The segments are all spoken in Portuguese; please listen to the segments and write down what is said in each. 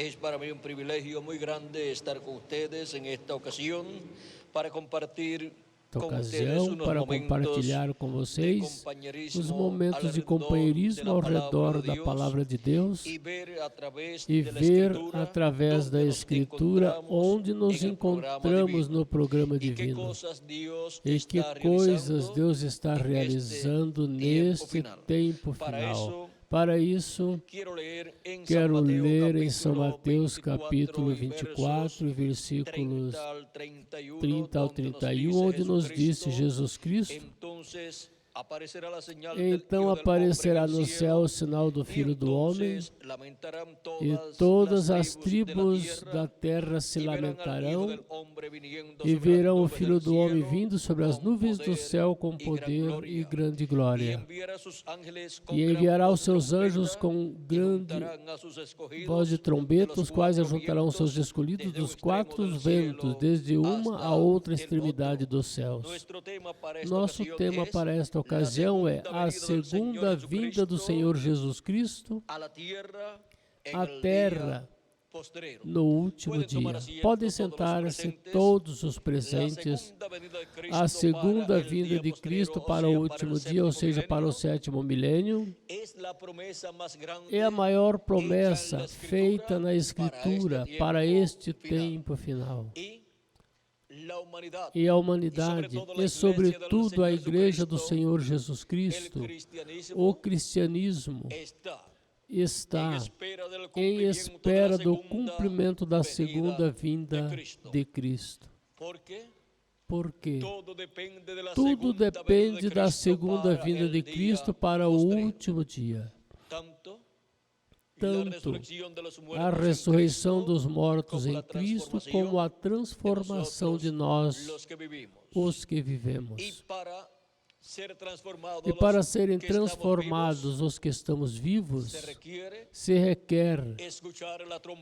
Es para mí un privilegio muy grande estar con ustedes en esta ocasión para compartir com ustedes unos para momentos compartilhar com de vocês os compañerismo momentos de alrededor de companheirismo la ao palabra redor de da Dios palavra de Deus y ver a través e de la ver Escritura através da donde nos Escritura encontramos onde nos en el programa encontramos divino no programa y qué divino cosas Dios e que está coisas realizando Deus está en este realizando tiempo neste final. tempo Para final. eso Para isso, quiero leer en San quero Mateo ler em São capítulo Mateus 24 capítulo y versos 24, versículos 30 al 31, 30 ao donde nos 31, dice onde nos disse Jesucristo, Jesus Cristo: entonces aparecerá la señal del então Hijo del Hombre en aparecerá el no céu cielo, o sinal do y Filho do Homem, entonces lamentarán e todas todas las as tribus de la tribos da terra se y verán al Hijo lamentarão del Hombre viniendo e sobre las verão o nubes Filho del do Homem cielo vindo sobre as con nuvens do poder céu com y gran poder e gloria. grande Y glória. enviará sus ángeles con E gran enviará voz os de seus anjos trompeta, com y grande juntarán a sus escogidos voz de de trombeta, los os quais cuatro ajuntarão seus vientos, escolhidos desde un dos extremo quatro del ventos, cielo desde uma a hasta outra el extremidade otro. dos céus. Nuestro tema para esta Nosso ocasión tema es para esta la ocasião é segunda a venida del Señor segunda vinda do Senhor Jesucristo Jesus Cristo a la tierra en à el terra día postrero. no último Pueden tomar dia. asiento Podem todos los sentar-se presentes. todos os La presentes. segunda venida de Cristo A segunda para el vinda día de postrero, Cristo o para o sea, último el dia, ou séptimo seja, para o milenio, sétimo milênio, es la promesa más grande é a maior hecha en promessa la feita na Escritura Escritura para este final. tempo final. Y la humanidad, E a humanidade, e sobretudo a Igreja do Senhor Jesus el Cristo, o cristianismo cristianismo está está em espera do cumprimento da segunda vinda de Cristo. Porque tudo depende da segunda vinda de Cristo para o último dia. Tanto a ressurreição dos mortos em Cristo, como a transformação de nós, os que vivemos. E para serem transformados os que estamos vivos, se requer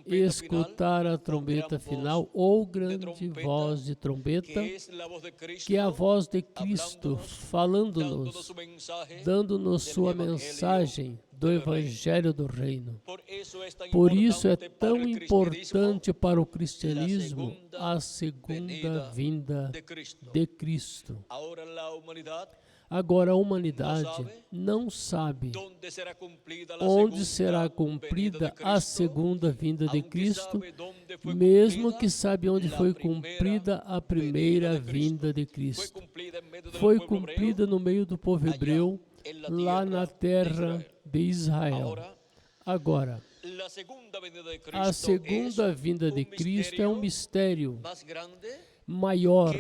escutar a trombeta final ou grande voz de trombeta, que é a voz de Cristo falando-nos, dando-nos sua mensagem do Evangelho do Reino. Por isso é tão importante para o cristianismo a segunda vinda de Cristo. Agora a humanidade não sabe onde será cumprida a segunda vinda de Cristo, mesmo que sabe onde foi cumprida a primeira vinda de Cristo. Foi cumprida no meio do povo hebreu, lá na terra de Israel. Agora, a segunda vinda de Cristo é um mistério maior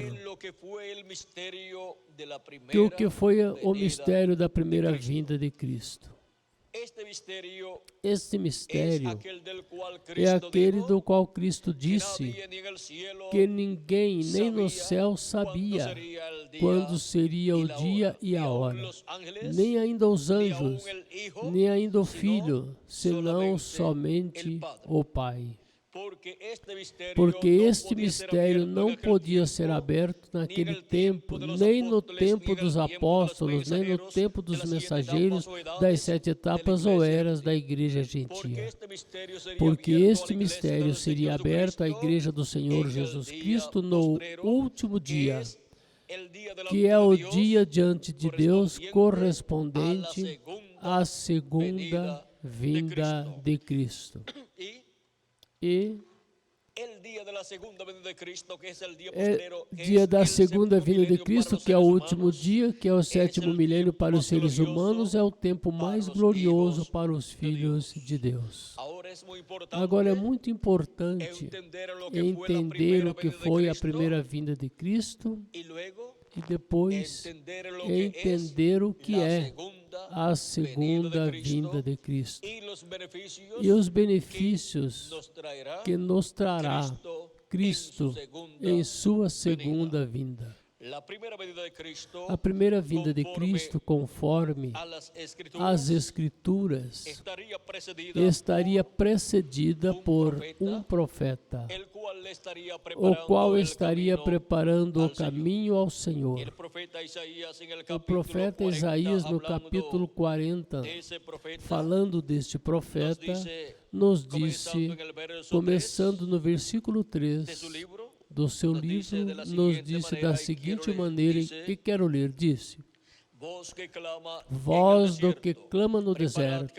que o que foi o mistério da primeira vinda de Cristo. Este mistério é aquele do qual Cristo disse que ninguém, nem no céu, sabia quando seria o dia e a hora, nem ainda os anjos, nem ainda o Filho, senão somente o Pai. Porque este mistério não podia ser aberto naquele tempo, nem no tempo dos apóstolos, nem no tempo dos mensageiros das 7 etapas ou eras da igreja gentia. Porque este mistério seria aberto à igreja do Senhor Jesus Cristo no último dia, que é o dia diante de Deus correspondente à segunda vinda de Cristo. E dia da segunda vinda de Cristo, que é o último dia, que é o sétimo milênio para os seres humanos, é o tempo mais glorioso para os filhos de Deus. Agora é muito importante entender o que foi a primeira vinda de Cristo e depois entender o que é a segunda vinda de Cristo e os benefícios que nos trará Cristo em sua segunda vinda. A primeira vinda de Cristo, conforme as Escrituras, estaria precedida por um profeta, o qual estaria preparando o caminho ao Senhor. O profeta Isaías, no capítulo 40, falando deste profeta, nos disse, começando no versículo 3 do seu livro, nos disse da seguinte maneira, e quero ler, disse: Vós do que clama no deserto,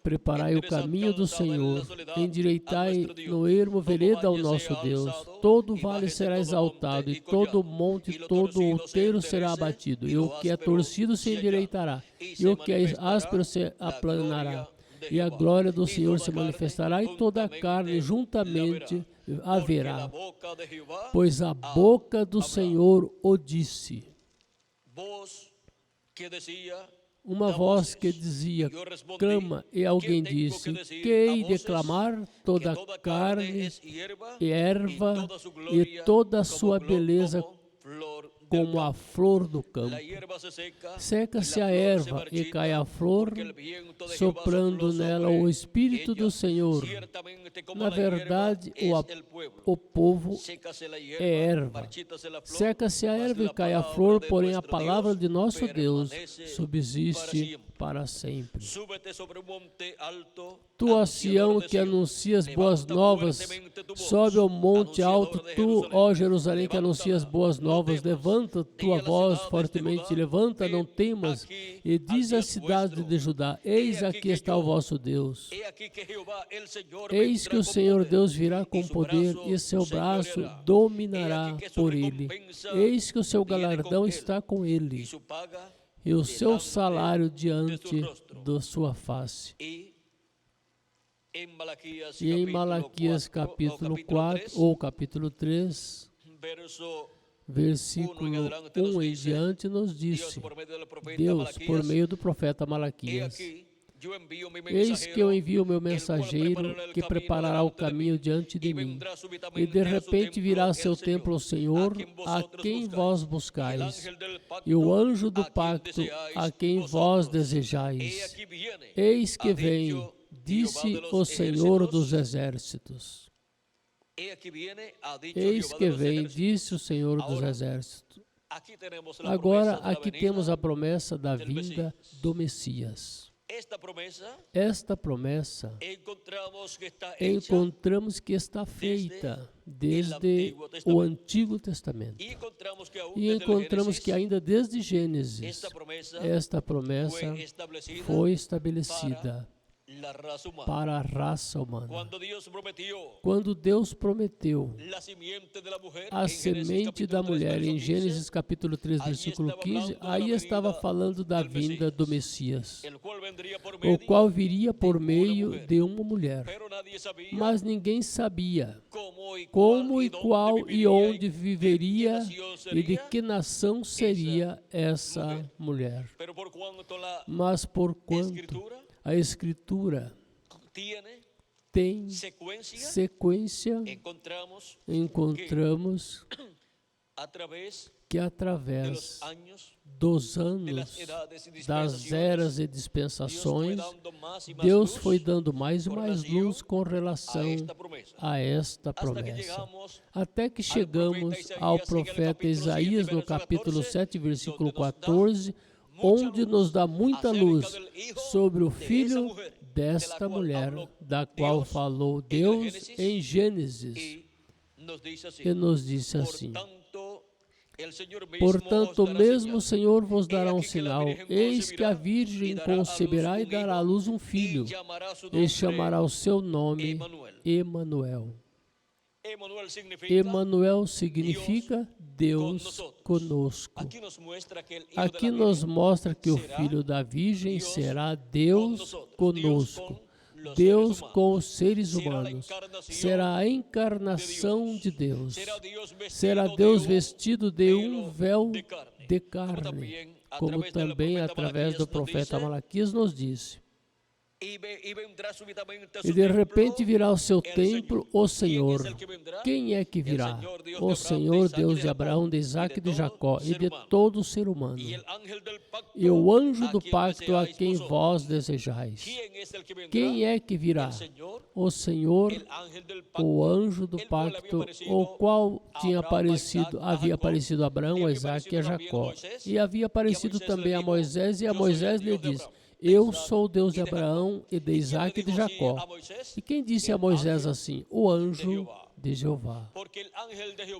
preparai o caminho do Senhor, endireitai no ermo vereda ao nosso Deus. Todo vale será exaltado, e todo monte, e todo outeiro será abatido, e o que é torcido se endireitará, e o que é áspero se aplanará. E a glória do Senhor se manifestará, e toda a carne juntamente haverá. Pois a boca do Senhor o disse. Uma voz que dizia, clama, e alguém disse, que hei de clamar? Toda a carne e erva, e toda a sua beleza como a flor do campo. Seca-se a erva e cai a flor, soprando nela o Espírito do Senhor. Na verdade, o povo é erva. Seca-se a erva e cai a flor, porém a palavra de nosso Deus subsiste para sempre. Tu, ó Sião, que anuncias boas novas, sobe ao monte alto. Tu, ó Jerusalém, que anuncias boas novas, levanta tua voz fortemente, levanta, não temas, e diz à cidade de Judá, eis aqui está o vosso Deus. Eis que o Senhor Deus virá com poder, e seu braço dominará por ele. Eis que o seu galardão está com ele, e o seu salário diante da sua face. E em Malaquias capítulo 4, ou capítulo 3, versículo 1 em diante, nos disse, Deus, por meio do profeta Malaquias, eis que eu envio o meu mensageiro, que preparará o caminho diante de mim. E de repente virá a seu templo o Senhor, a quem vós buscais, e o anjo do pacto, a quem vós desejais. Eis que vem, disse o Senhor dos exércitos. Eis que vem, disse o Senhor dos exércitos. Agora, aqui temos a promessa da vinda do Messias. Esta promessa encontramos que está feita desde o Antigo Testamento. E encontramos que ainda desde Gênesis, esta promessa foi estabelecida para a raça humana. Quando Deus prometeu a semente da mulher, em Gênesis capítulo 3, versículo 15, aí estava falando da vinda do Messias, o qual viria por meio de uma mulher. Mas ninguém sabia como e qual e onde viveria e de que nação seria essa mulher. Mas porquanto a Escritura tem sequência, encontramos que através dos anos, das eras e dispensações, Deus foi dando mais e mais luz com relação a esta promessa. Até que chegamos ao profeta Isaías, no capítulo 7, versículo 14, onde nos dá muita luz sobre o filho desta mulher, da qual falou Deus em Gênesis, e nos disse assim, portanto, o mesmo Senhor vos dará um sinal, eis que a Virgem conceberá e dará à luz um filho, e chamará o seu nome Emanuel. Emanuel significa Deus conosco. Aqui nos mostra que o Filho da Virgem será Deus conosco, Deus com os seres humanos. Será a encarnação de Deus. Será Deus vestido de um véu de carne, como também através do profeta Malaquias nos disse. E de repente virá o seu templo o Senhor. Quem é que virá? O Senhor Deus de Abraão, de Isaac e de Jacó, e de todo ser humano. E o anjo do pacto a quem vós desejais. Quem é que virá? O Senhor, o anjo do pacto, o qual havia aparecido a Abraão, a Isaac e a Jacó. E havia aparecido também a Moisés, e a Moisés lhe diz: eu sou o Deus de Abraão e de Isaac e de Jacó. E quem disse a Moisés assim? O anjo de Jeová.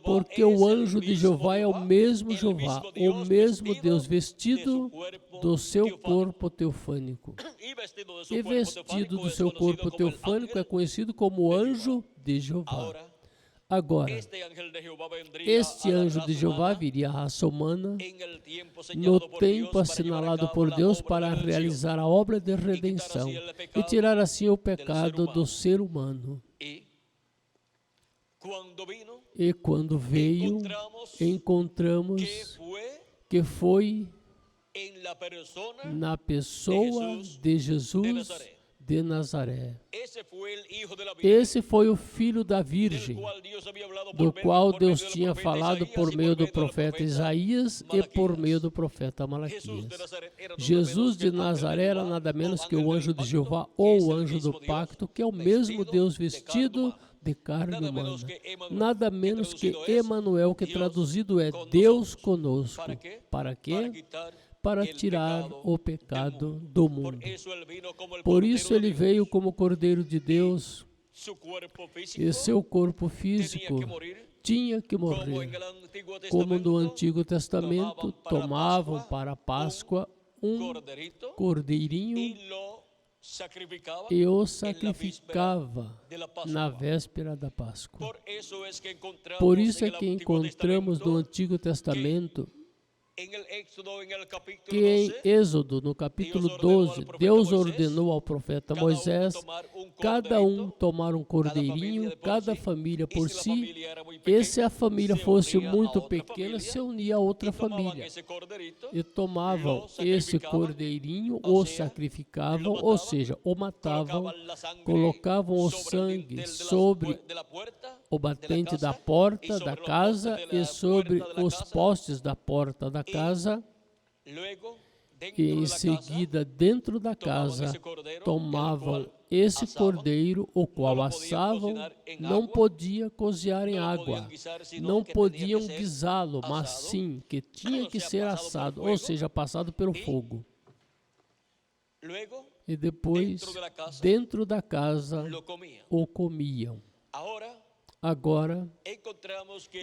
Porque o anjo de Jeová é o mesmo Jeová, o mesmo Deus, vestido do seu corpo teofânico. E vestido do seu corpo teofânico é conhecido como anjo de Jeová. Agora, este anjo de Jeová viria à raça humana no tempo assinalado por Deus para realizar a obra de redenção e tirar assim o pecado do ser humano. E quando veio, encontramos que foi na pessoa de Jesus de Nazaré. Esse foi o filho da Virgem, do qual Deus tinha falado por meio do profeta Isaías e por meio do profeta Malaquias. Jesus de Nazaré era nada menos que o anjo de Jeová ou o anjo do pacto, que é o mesmo Deus vestido de carne humana. Nada menos que Emanuel, que traduzido é Deus conosco. Para quê? Para tirar o pecado do mundo. Por isso ele veio como Cordeiro de Deus e seu corpo físico tinha que morrer. Como no Antigo Testamento, tomavam para a Páscoa um cordeirinho e o sacrificava na véspera da Páscoa. Por isso é que encontramos no Antigo Testamento que em Êxodo, no capítulo 12, Deus ordenou ao profeta Moisés cada um tomar um cordeirinho, cada família por si, e se a família fosse muito pequena, se unia a outra família. E tomavam esse cordeirinho, o sacrificavam, ou seja, o matavam, colocavam o sangue sobre o batente da porta da casa e sobre os postes da porta da casa, e em seguida dentro da casa tomavam esse cordeiro, o qual assavam. Não podia cozinhar em água, não podiam guisá-lo, mas sim que tinha que ser assado, ou seja, passado pelo fogo. E depois, dentro da casa, o comiam. Agora,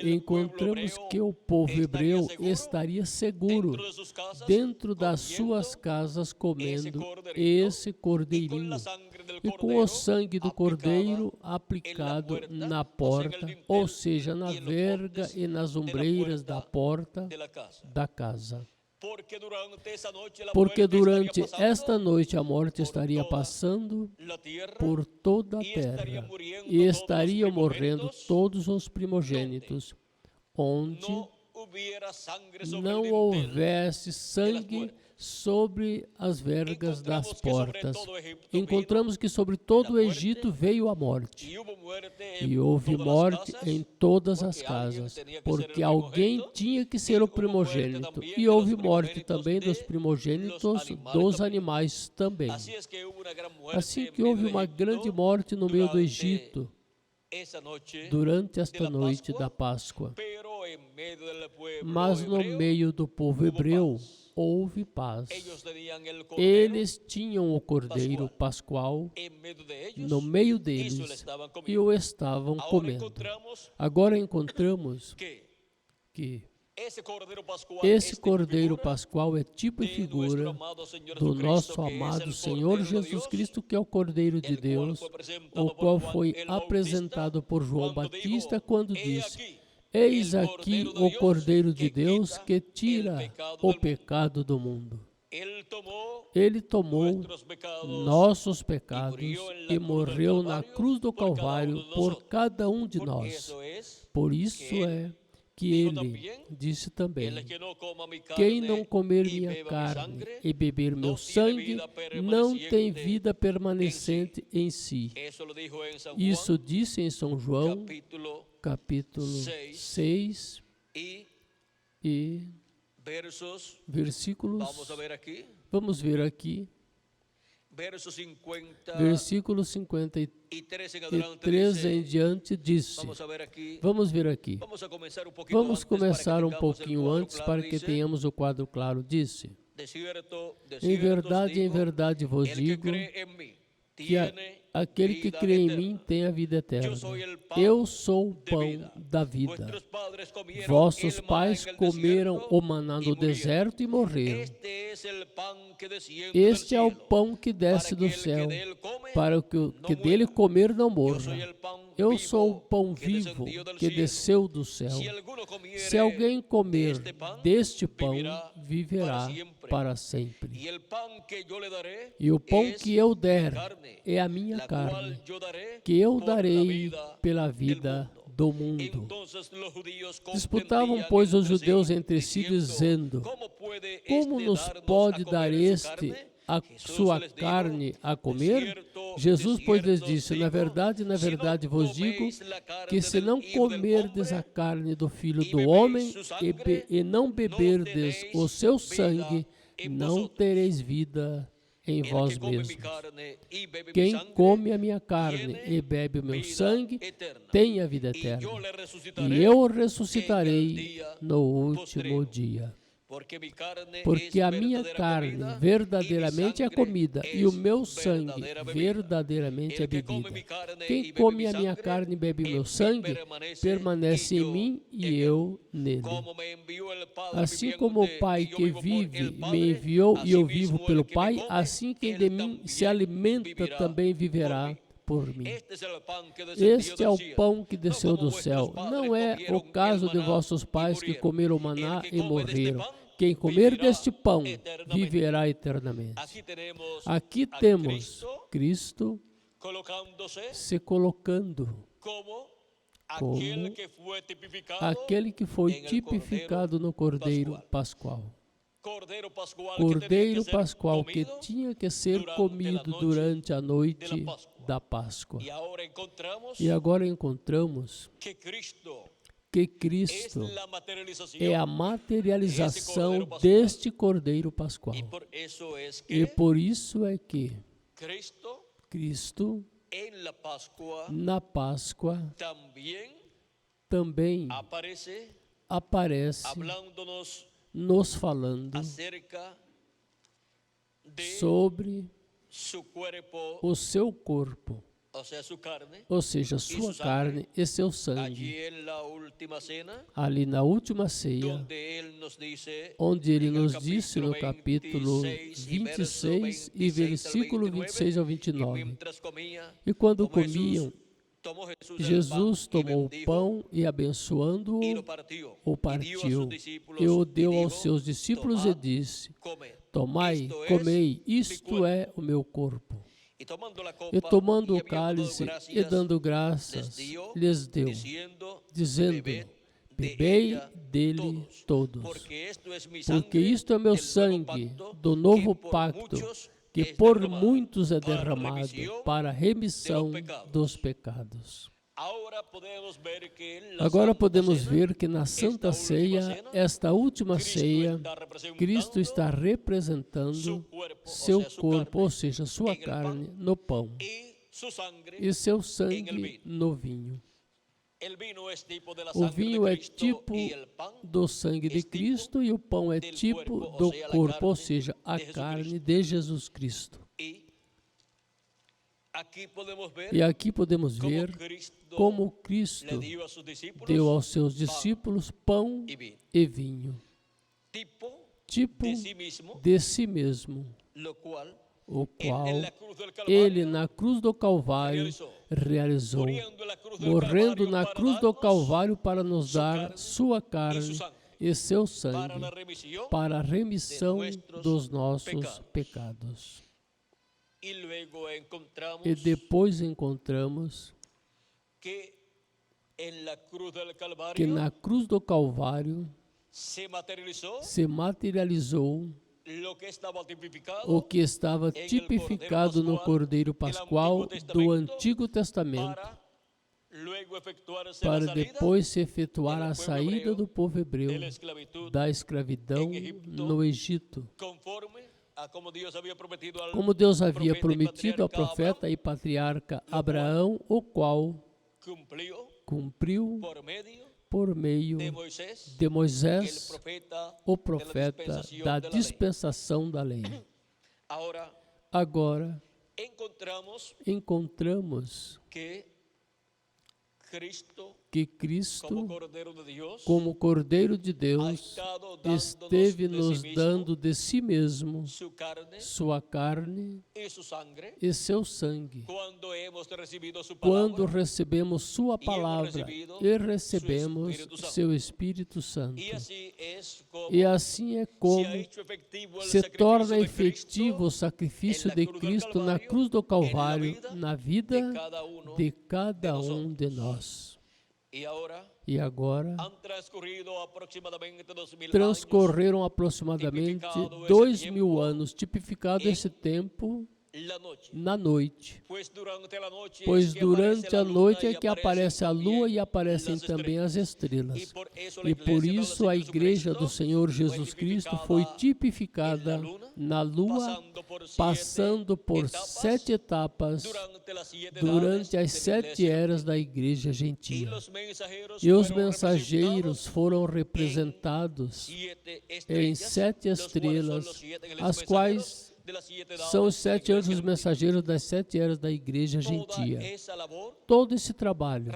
encontramos que o povo hebreu estaria seguro dentro das suas casas comendo esse cordeirinho e com o sangue do cordeiro aplicado na porta, ou seja, na verga e nas ombreiras da porta da casa. Porque durante esta noite a morte estaria passando por toda a terra e estariam morrendo todos os primogênitos, onde não houvesse sangue sobre as vergas das portas. Encontramos que sobre todo o Egito veio a morte. E houve morte em todas as casas, porque alguém tinha que ser o primogênito. E houve morte também dos primogênitos dos animais também. Assim que houve uma grande morte no meio do Egito, durante esta noite da Páscoa. Mas no meio do povo hebreu houve paz. Eles tinham o cordeiro pascual no meio deles e o estavam comendo. Agora encontramos que esse cordeiro pascual é tipo e figura do nosso amado Senhor Jesus Cristo, que é o Cordeiro de Deus, o qual foi apresentado por João Batista quando disse: eis aqui o Cordeiro de Deus que tira o pecado do mundo. Ele tomou nossos pecados e morreu na cruz do Calvário por cada um de nós. Por isso é que ele disse também: quem não comer minha carne e beber meu sangue não tem vida permanecente em si. Isso disse em São João, capítulo 6 e versículos, vamos ver aqui, versículo 53 em diante disse, vamos ver aqui, vamos começar um pouquinho antes para que tenhamos o quadro claro, disse: em verdade vos digo que aquele que crê em mim tem a vida eterna. Eu sou o pão da vida. Vossos pais comeram o maná no deserto e morreram. Este é o pão que desce do céu, para o que dele comer não morra. Eu sou o pão vivo que desceu do céu. Se alguém comer deste pão, viverá para sempre. E o pão que eu der é a minha carne, que eu darei pela vida do mundo. Disputavam, pois, os judeus entre si, dizendo: como nos pode dar este a sua carne a comer? Jesus, pois, lhes disse: na verdade vos digo que se não comerdes a carne do Filho do Homem e não beberdes o seu sangue, não tereis vida em vós mesmos. Quem come a minha carne e bebe o meu sangue tem a vida eterna, e eu o ressuscitarei no último dia. Porque a minha carne verdadeiramente é comida e o meu sangue verdadeiramente é bebida. Quem come a minha carne e bebe o meu sangue permanece em mim e eu nele. Assim como o Pai que vive me enviou e eu vivo pelo Pai, assim quem de mim se alimenta também viverá por mim. Este é o pão que desceu do céu. Não é o caso de vossos pais que comeram maná e morreram. Quem comer deste pão viverá eternamente. Aqui temos Cristo se colocando como aquele que foi tipificado no Cordeiro Pascual. Cordeiro Pascual que tinha que ser comido durante a noite da Páscoa. E agora encontramos que Cristo é a materialização deste Cordeiro Pascual. E por isso é que Cristo, na Páscoa, também aparece nos falando sobre o seu corpo, ou seja, sua carne e seu sangue. Ali na última ceia, onde ele nos disse no capítulo 26 e versículo 26 ao 29, e quando comiam, Jesus tomou o pão e, abençoando-o, o partiu e o deu aos seus discípulos e disse: tomai, comei, isto é o meu corpo. E tomando o cálice e dando graças, lhes deu, dizendo: bebei dele todos, porque isto é meu sangue do novo pacto, que por muitos é derramado para a remissão dos pecados. Agora podemos ver que na Santa Ceia, esta última ceia, Cristo está representando seu corpo, ou seja, sua carne, no pão, e seu sangue no vinho. O vinho é tipo do sangue de Cristo e o pão é tipo do corpo, ou seja, a carne de Jesus Cristo. E aqui podemos ver como Cristo deu aos seus discípulos pão e vinho, tipo de si mesmo, o qual ele na cruz do Calvário realizou, morrendo na cruz do Calvário para nos dar sua carne e seu sangue para a remissão dos nossos pecados. E depois encontramos que na cruz do Calvário se materializou o que estava tipificado no Cordeiro Pascual do Antigo Testamento, para depois se efetuar a saída do povo hebreu da escravidão no Egito, como Deus havia prometido ao profeta e patriarca Abraão, o qual cumpriu por meio de Moisés, o profeta da dispensação da lei. Agora, encontramos que Cristo, como Cordeiro de Deus, esteve nos dando de si mesmo sua carne e seu sangue. Quando recebemos sua palavra e recebemos seu Espírito Santo. E assim é como se torna efetivo o sacrifício de Cristo na cruz do Calvário, na vida de cada um de nós. E agora, transcorreram aproximadamente 2000 anos, tipificado esse tempo na noite. Pois durante a noite é que aparece a lua e aparecem também as estrelas. E por isso a Igreja do Senhor Jesus Cristo foi tipificada na lua, passando por 7 etapas durante as 7 eras da Igreja gentia. E os mensageiros foram representados em 7 estrelas, as quais são os 7 anjos mensageiros das 7 eras da Igreja gentia. Todo esse trabalho,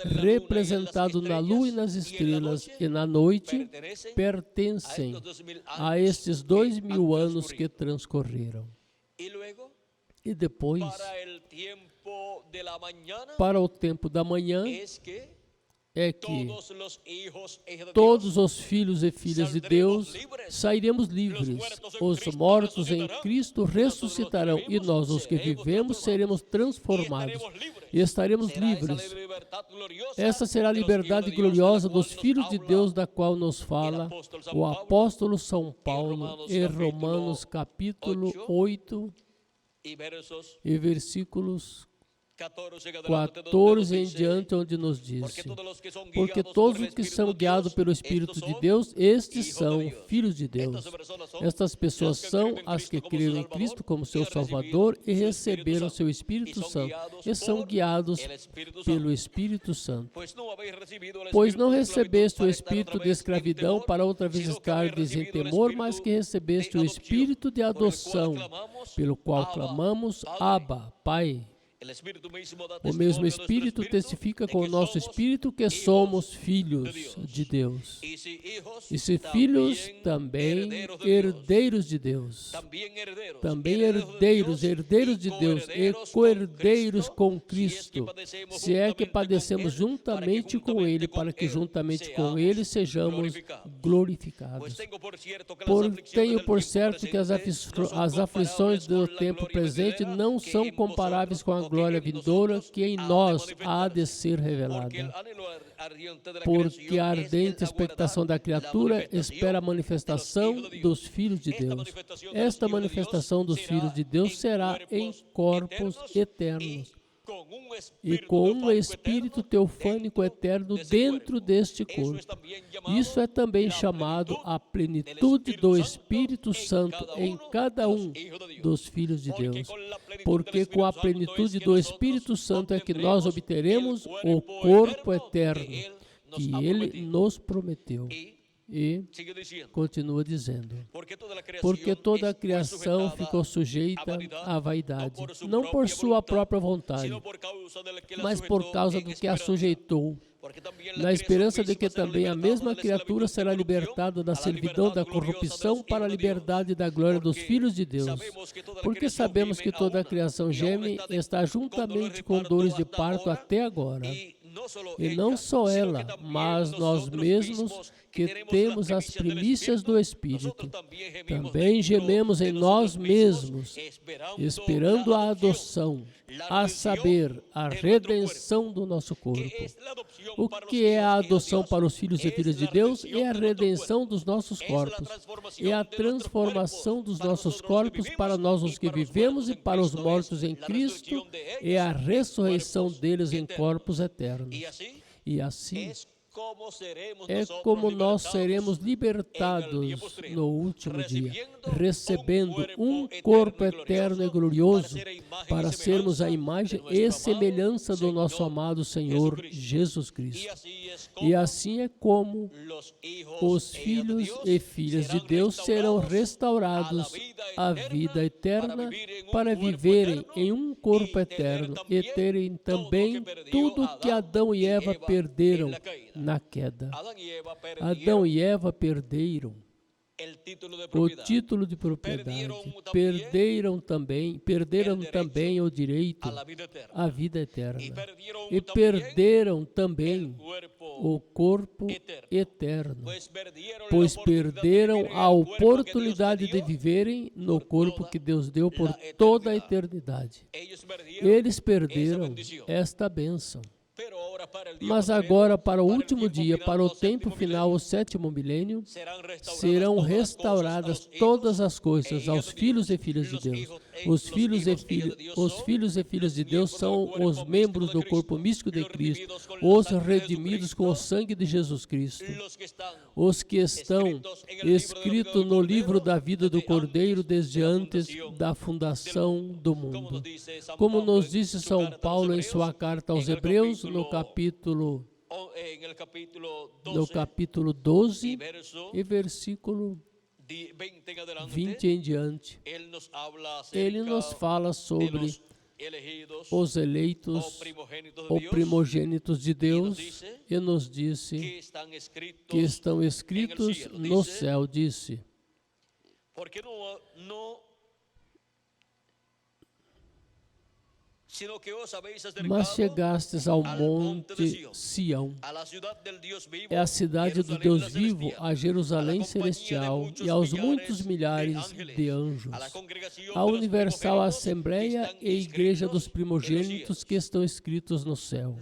representado na lua e nas estrelas e na noite, pertencem a estes 2000 anos que transcorreram. E depois, para o tempo da manhã, é que todos os filhos e filhas de Deus sairemos livres. Os mortos em Cristo ressuscitarão e nós, os que vivemos, seremos transformados e estaremos livres. Essa será a liberdade gloriosa dos filhos de Deus, da qual nos fala o apóstolo São Paulo em Romanos capítulo 8 e versículos 14 em diante, onde nos diz: porque todos os que são guiados pelo Espírito de Deus, estes são filhos de Deus. Estas pessoas são as que creram em Cristo como seu Salvador e receberam seu Espírito Santo, e são guiados pelo Espírito Santo. Pois não recebeste o espírito de escravidão para outra vez estardes em temor, mas que recebeste o Espírito de adoção, pelo qual clamamos: Abba, Pai. O mesmo Espírito testifica com o nosso Espírito que somos filhos de Deus. E se filhos, também herdeiros de Deus. Também herdeiros de Deus e co-herdeiros com Cristo, se é que padecemos juntamente com Ele, para que juntamente com Ele sejamos glorificados. Tenho por certo que as aflições do tempo presente não são comparáveis com a glória vindoura que em nós há de ser revelada. Porque a ardente expectação da criatura espera a manifestação dos filhos de Deus. Esta manifestação dos filhos de Deus será em corpos eternos e com um espírito teofânico eterno dentro deste corpo. Isso é também chamado a plenitude do Espírito Santo em cada um dos filhos de Deus. Porque com a plenitude do Espírito Santo é que nós obteremos o corpo eterno que Ele nos prometeu. E continua dizendo: porque toda a criação ficou sujeita à vaidade, não por sua própria vontade, mas por causa do que a sujeitou, na esperança de que também a mesma criatura será libertada da servidão da corrupção para a liberdade da glória dos filhos de Deus. Porque sabemos que toda a criação geme e está juntamente com dores de parto até agora. E não só ela, mas nós mesmos que temos as primícias do Espírito, também gememos em nós mesmos, esperando a adoção, a saber, a redenção do nosso corpo. O que é a adoção para os filhos e filhas de Deus? É a redenção dos nossos corpos. É a transformação dos nossos corpos para nós os que vivemos e para os mortos em Cristo. É a ressurreição deles em corpos eternos. E assim é como nós seremos libertados no último dia, recebendo um corpo eterno e glorioso para sermos a imagem e semelhança do nosso amado Senhor Jesus Cristo. E assim é como os filhos e filhas de Deus serão restaurados à vida eterna para viverem em um corpo eterno e terem também tudo que Adão e Eva perderam na queda. Adão e Eva perderam o título de propriedade, perderam também o direito à vida eterna e perderam também o corpo eterno, pois perderam a oportunidade de viverem no corpo que Deus deu por toda a eternidade. Eles perderam esta bênção. Mas agora, para o último dia, para o tempo final, o sétimo milênio, serão restauradas todas as coisas aos filhos e filhas de Deus. Os filhos e filhas de Deus são os membros do corpo místico de Cristo, os redimidos com o sangue de Jesus Cristo, os que estão escritos no livro da vida do Cordeiro desde antes da fundação do mundo. Como nos disse São Paulo em sua carta aos Hebreus, no capítulo 12 e versículo 20 em diante, ele nos fala sobre os eleitos ou primogênitos de Deus e nos disse que estão escritos no céu, disse. Mas chegastes ao monte Sião, é a cidade do Deus vivo, a Jerusalém celestial e aos muitos milhares de anjos, a universal assembleia e igreja dos primogênitos que estão escritos no céu.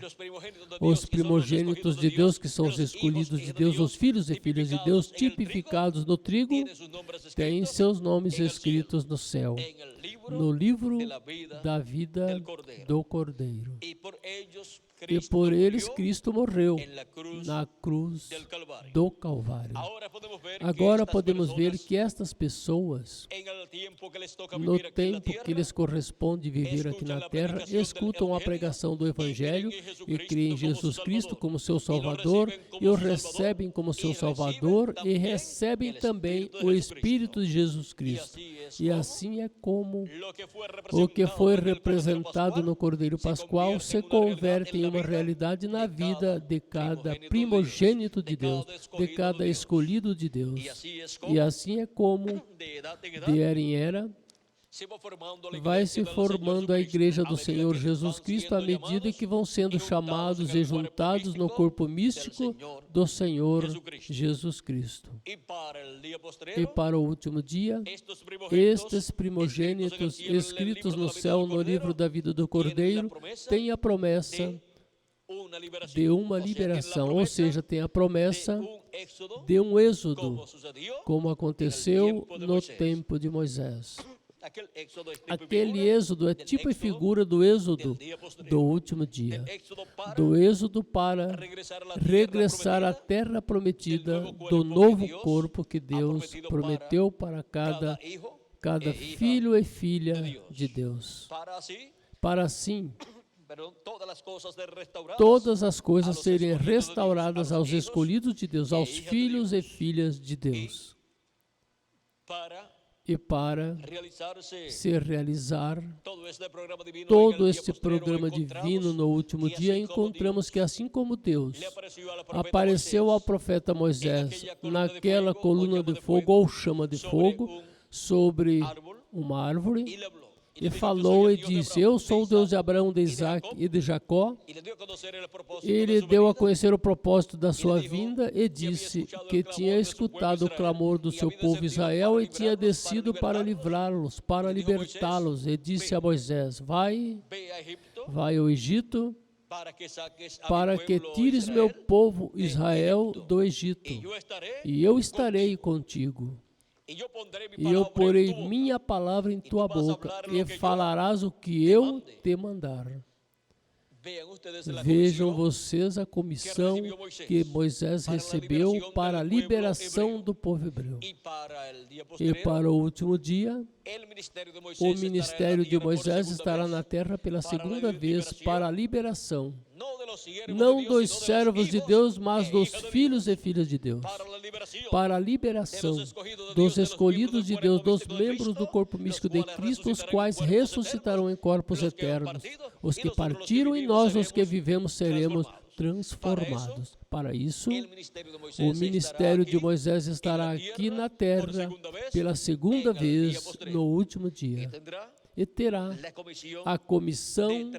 Os primogênitos de Deus, que são os escolhidos de Deus, os filhos e filhas de Deus, tipificados no trigo, têm seus nomes escritos no céu, no livro da vida do Cordeiro. E por eles Cristo morreu na cruz do Calvário. Agora podemos ver que estas pessoas, no tempo que lhes corresponde viver aqui na terra, escutam a pregação do Evangelho e creem em Jesus Cristo como seu Salvador e o recebem como seu Salvador e recebem também o Espírito de Jesus Cristo. E assim é como o que foi representado no Cordeiro Pascual se converte em uma realidade na vida de cada primogênito de Deus, de cada escolhido de Deus. E assim é como, de era em era, vai se formando a igreja do Senhor Jesus Cristo à medida que vão sendo chamados e juntados no corpo místico do Senhor Jesus Cristo. E para o último dia, estes primogênitos escritos no céu no livro da vida do Cordeiro têm a promessa de uma liberação, ou seja, tem a promessa de um êxodo, como aconteceu no tempo de Moisés. Aquele êxodo é tipo e figura do êxodo do último dia, do êxodo para regressar à terra prometida do novo corpo que Deus prometeu para cada filho e filha de Deus. Para assim, todas as coisas serem restauradas aos escolhidos de Deus, aos filhos e filhas de Deus. E para se realizar todo este programa divino no último dia, encontramos que assim como Deus apareceu ao profeta Moisés naquela coluna de fogo ou chama de fogo sobre uma árvore E falou e disse: eu sou o Deus de Abraão, de Isaac e de Jacó. Ele deu a conhecer o propósito da sua vinda e disse que tinha escutado o clamor do seu povo Israel e tinha descido para livrá-los, para libertá-los. E disse a Moisés: vai ao Egito, para que tires meu povo Israel do Egito, e eu estarei contigo. E eu porei minha palavra em tua boca, e falarás o que eu te mandar. Vejam vocês a comissão que Moisés recebeu para a liberação do povo hebreu. E para o último dia, o ministério de Moisés estará na terra pela segunda vez para a liberação, não dos servos de Deus, mas dos filhos e filhas de Deus, para a liberação dos escolhidos de Deus, dos membros do corpo místico de Cristo, os quais ressuscitarão em corpos eternos. Os que partiram e nós, os que vivemos, seremos transformados. Para isso, o ministério de Moisés estará aqui na terra pela segunda vez no último dia. E terá a comissão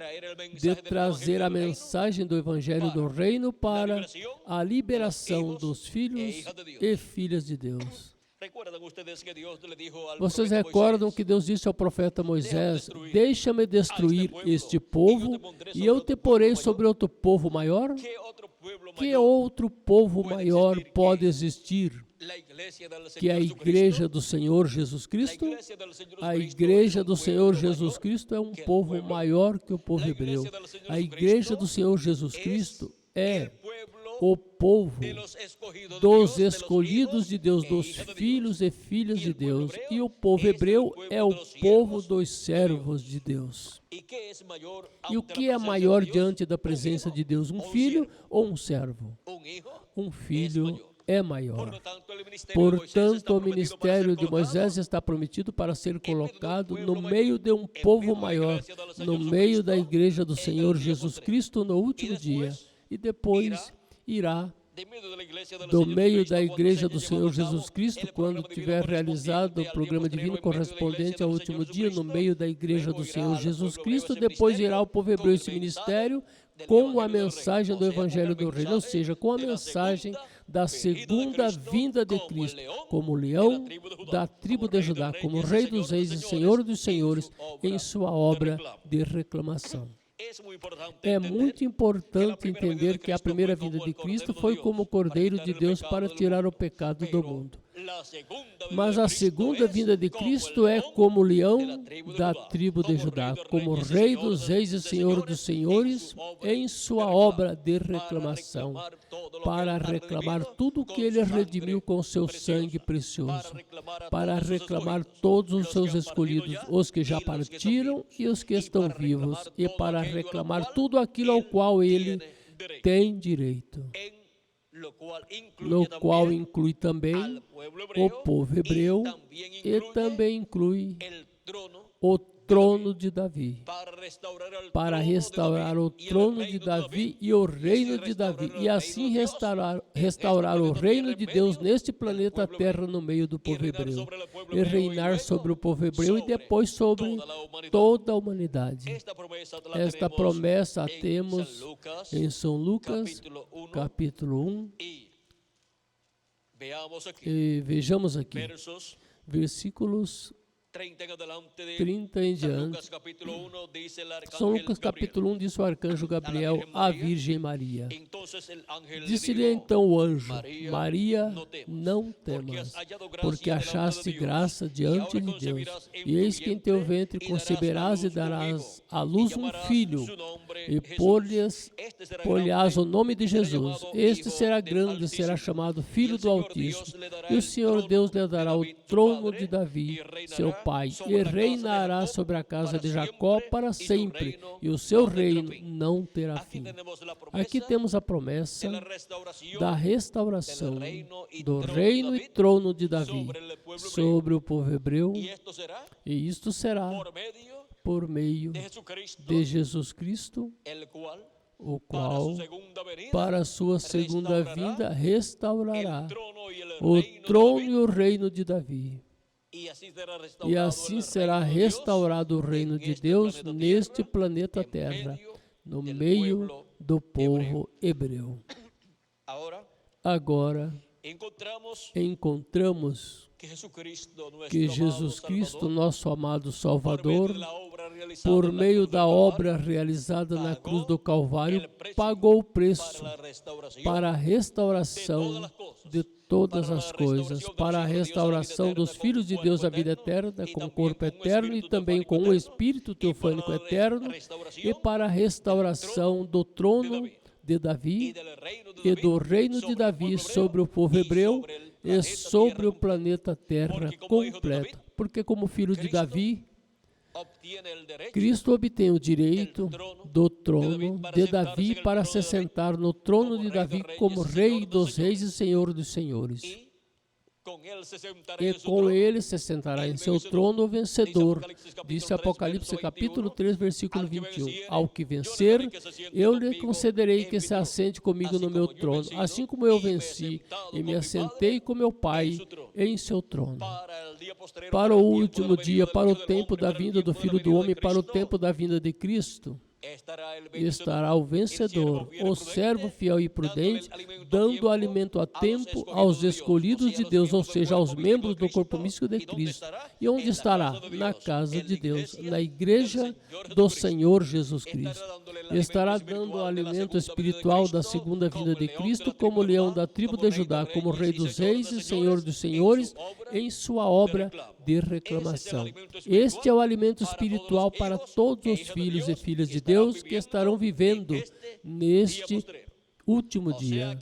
de trazer a mensagem do Evangelho do Reino para a liberação dos filhos e filhas de Deus. Vocês recordam que Deus disse ao profeta Moisés: deixa-me destruir este povo e eu te porei sobre outro povo maior? Que outro povo maior pode existir que a Igreja do Senhor Jesus Cristo? A Igreja do Senhor Jesus Cristo é um povo maior que o povo hebreu. A Igreja do Senhor Jesus Cristo é o povo dos escolhidos de Deus, dos filhos e filhas de Deus. E o povo hebreu é o povo dos servos de Deus. E o que é maior diante da presença de Deus? Um filho ou um servo? Um filho é maior. Portanto, o ministério de Moisés está prometido para ser colocado no meio de um povo maior, no meio da Igreja do Senhor Jesus Cristo no último dia. E depois irá do meio da Igreja do Senhor Jesus Cristo, quando tiver realizado o programa divino correspondente ao último dia, no meio da Igreja do Senhor Jesus Cristo, depois irá o povo hebreu esse ministério com a mensagem do Evangelho do Reino, ou seja, com a mensagem da segunda vinda de Cristo, como leão da tribo de Judá, como Rei dos Reis e Senhor dos Senhores, em sua obra de reclamação. É muito importante entender que a primeira vinda de Cristo foi como o Cordeiro de Deus para tirar o pecado do mundo. Mas a segunda vinda de Cristo é como o leão da tribo de Judá, como Rei dos Reis e Senhor dos Senhores, em sua obra de reclamação, para reclamar tudo o que ele redimiu com seu sangue precioso, para reclamar todos os seus escolhidos, os que já partiram e os que estão vivos, e para reclamar tudo aquilo ao qual ele tem direito, no qual inclui também o povo hebreu e também inclui o trono de Davi, para restaurar o trono de Davi e o reino de Davi, e assim restaurar o reino de Deus neste planeta Terra no meio do povo hebreu, e reinar sobre o povo hebreu e depois sobre toda a humanidade. Esta promessa a temos em São Lucas, capítulo 1, e vejamos aqui, versículos 30 em diante. São Lucas capítulo 1 diz o arcanjo Gabriel à Virgem Maria. Disse-lhe então o anjo: Maria, não temas, porque achaste graça diante de Deus. E eis que em teu ventre conceberás e darás à luz um filho, e por-lhe-ás o nome de Jesus. Este será grande, será chamado Filho do Altíssimo. E o Senhor Deus lhe dará o trono de Davi, seu pai, e reinará sobre a casa de Jacó para sempre, e o seu reino não terá fim. Aqui temos a promessa da restauração do reino e trono de Davi sobre o povo hebreu, e isto será por meio de Jesus Cristo, o qual, para a sua segunda vinda, restaurará o trono e o reino de Davi. E assim será restaurado o reino de Deus neste planeta Terra, no meio do povo hebreu. Agora, encontramos que Jesus Cristo, nosso amado Salvador, por meio da obra realizada na cruz do Calvário, pagou o preço para a restauração de todas as coisas, para a restauração dos filhos de Deus à vida eterna, com corpo eterno e também com o Espírito teofânico eterno, e para a restauração do trono de Davi e do reino de Davi sobre o povo hebreu e sobre o planeta Terra completo. Porque como filho de Davi, Cristo obtém o direito do trono de Davi para se sentar no trono de Davi como Rei dos Reis e Senhor dos Senhores. E com ele se sentará em seu trono o vencedor, disse Apocalipse capítulo 3, versículo 21. Ao que vencer, eu lhe concederei que se assente comigo no meu trono, assim como eu venci e me assentei com meu Pai em seu trono. Para o último dia, para o tempo da vinda do Filho do Homem, para o tempo da vinda de Cristo, estará o vencedor, o servo fiel e prudente, dando alimento a tempo aos escolhidos de Deus, ou seja, aos membros do corpo místico de Cristo. E onde estará? Na casa de Deus, na igreja do Senhor Jesus Cristo. Estará dando o alimento espiritual da segunda vinda de Cristo, como leão da tribo de Judá, como Rei dos Reis e Senhor dos Senhores, em sua obra de reclamação. Este é o alimento espiritual para todos os filhos e filhas de Deus que estarão vivendo neste último dia.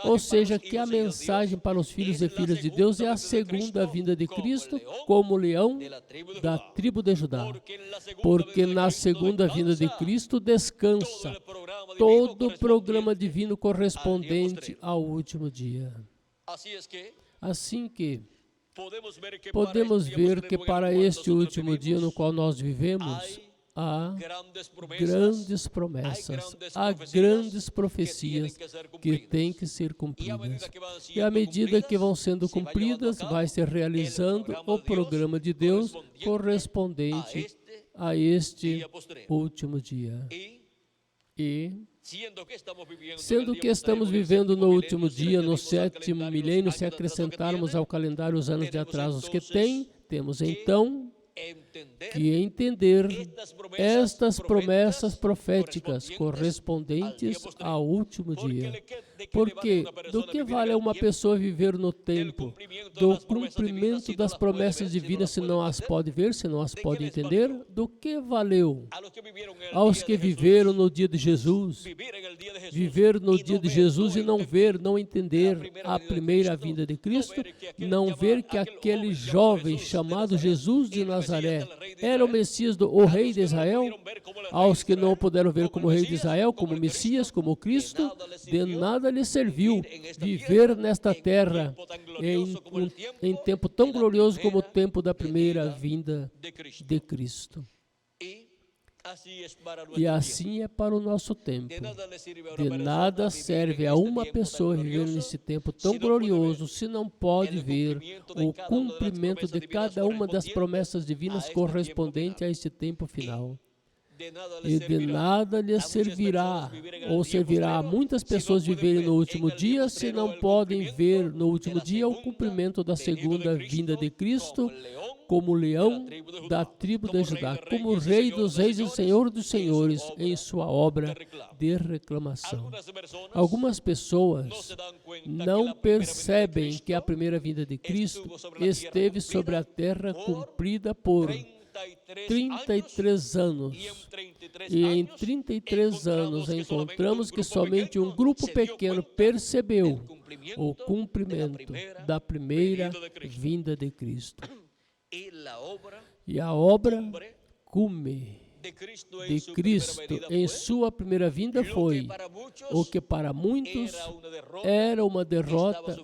Ou seja, que a mensagem para os filhos e filhas de Deus é a segunda vinda de Cristo como leão da tribo de Judá. Porque na segunda vinda de Cristo descansa todo o programa divino correspondente ao último dia. Assim que podemos ver que para este último dia no qual nós vivemos, há grandes promessas, há grandes profecias que têm que ser cumpridas. E à medida que vão sendo cumpridas, vai se realizando o programa de Deus correspondente a este último dia. E, sendo que estamos vivendo no último dia, no sétimo milênio, se acrescentarmos ao calendário os anos de atrasos que temos então que entender estas promessas proféticas correspondentes ao último dia. Porque do que vale uma pessoa viver no tempo do cumprimento das promessas divinas se não as pode ver, se não as pode entender? Do que valeu aos que viveram no dia de Jesus, viver no dia de Jesus e não ver, não entender a primeira vinda de Cristo, não ver que aquele jovem chamado Jesus de Nazaré era o Messias, o Rei de Israel? Aos que não puderam ver como Rei de Israel, como Messias, como Cristo, de nada lhe serviu viver nesta terra em tempo tão glorioso como o tempo da primeira vinda de Cristo. E assim é para o nosso tempo. De nada serve a uma pessoa viver nesse tempo tão glorioso se não pode ver o cumprimento de cada uma das promessas divinas correspondente a esse tempo final. E de nada lhe servirá, ou servirá a muitas pessoas viverem no último dia, se não podem ver no último dia o cumprimento da segunda vinda de Cristo, como leão da tribo de Judá, como Rei dos Reis e Senhor dos Senhores, em sua obra de reclamação. Algumas pessoas não percebem que a primeira vinda de Cristo esteve sobre a terra cumprida por 33 anos. E em 33 anos encontramos que somente um grupo pequeno percebeu o cumprimento da primeira vinda de Cristo. E a obra cume de Cristo em sua primeira vinda foi o que para muitos era uma derrota,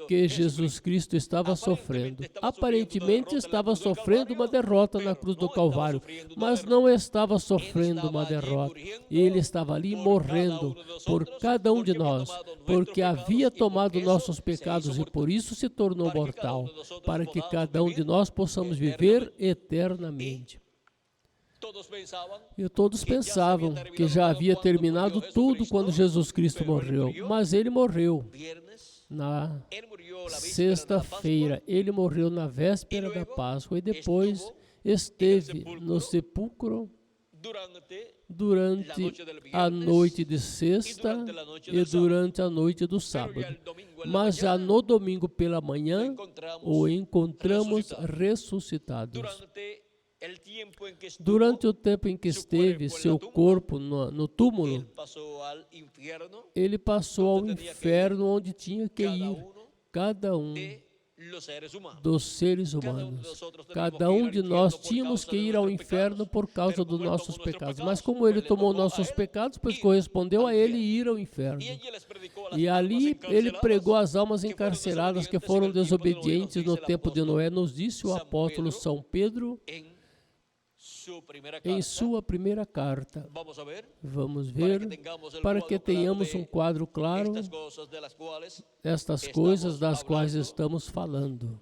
que Jesus Cristo estava sofrendo. Aparentemente estava sofrendo uma derrota na cruz do Calvário, mas não estava sofrendo uma derrota. Ele estava ali morrendo por cada um de nós, porque havia tomado nossos pecados e por isso se tornou mortal, para que cada um de nós possamos viver eternamente. E todos pensavam que já havia terminado tudo quando Jesus Cristo morreu, mas ele morreu na sexta-feira, ele morreu na véspera da Páscoa e depois esteve no sepulcro durante a noite de sexta e durante a noite do sábado. Mas já no domingo pela manhã o encontramos ressuscitado. Durante o tempo em que esteve seu corpo no túmulo, ele passou ao inferno onde tinha que ir cada um dos seres humanos. Cada um de nós tínhamos que ir ao inferno por causa dos nossos pecados. Mas como ele tomou nossos pecados, pois correspondeu a ele ir ao inferno. E ali ele pregou às almas encarceradas que foram desobedientes no tempo de Noé, nos disse o apóstolo São Pedro em sua primeira carta. Vamos ver, para que tenhamos um quadro claro destas coisas das quais estamos falando.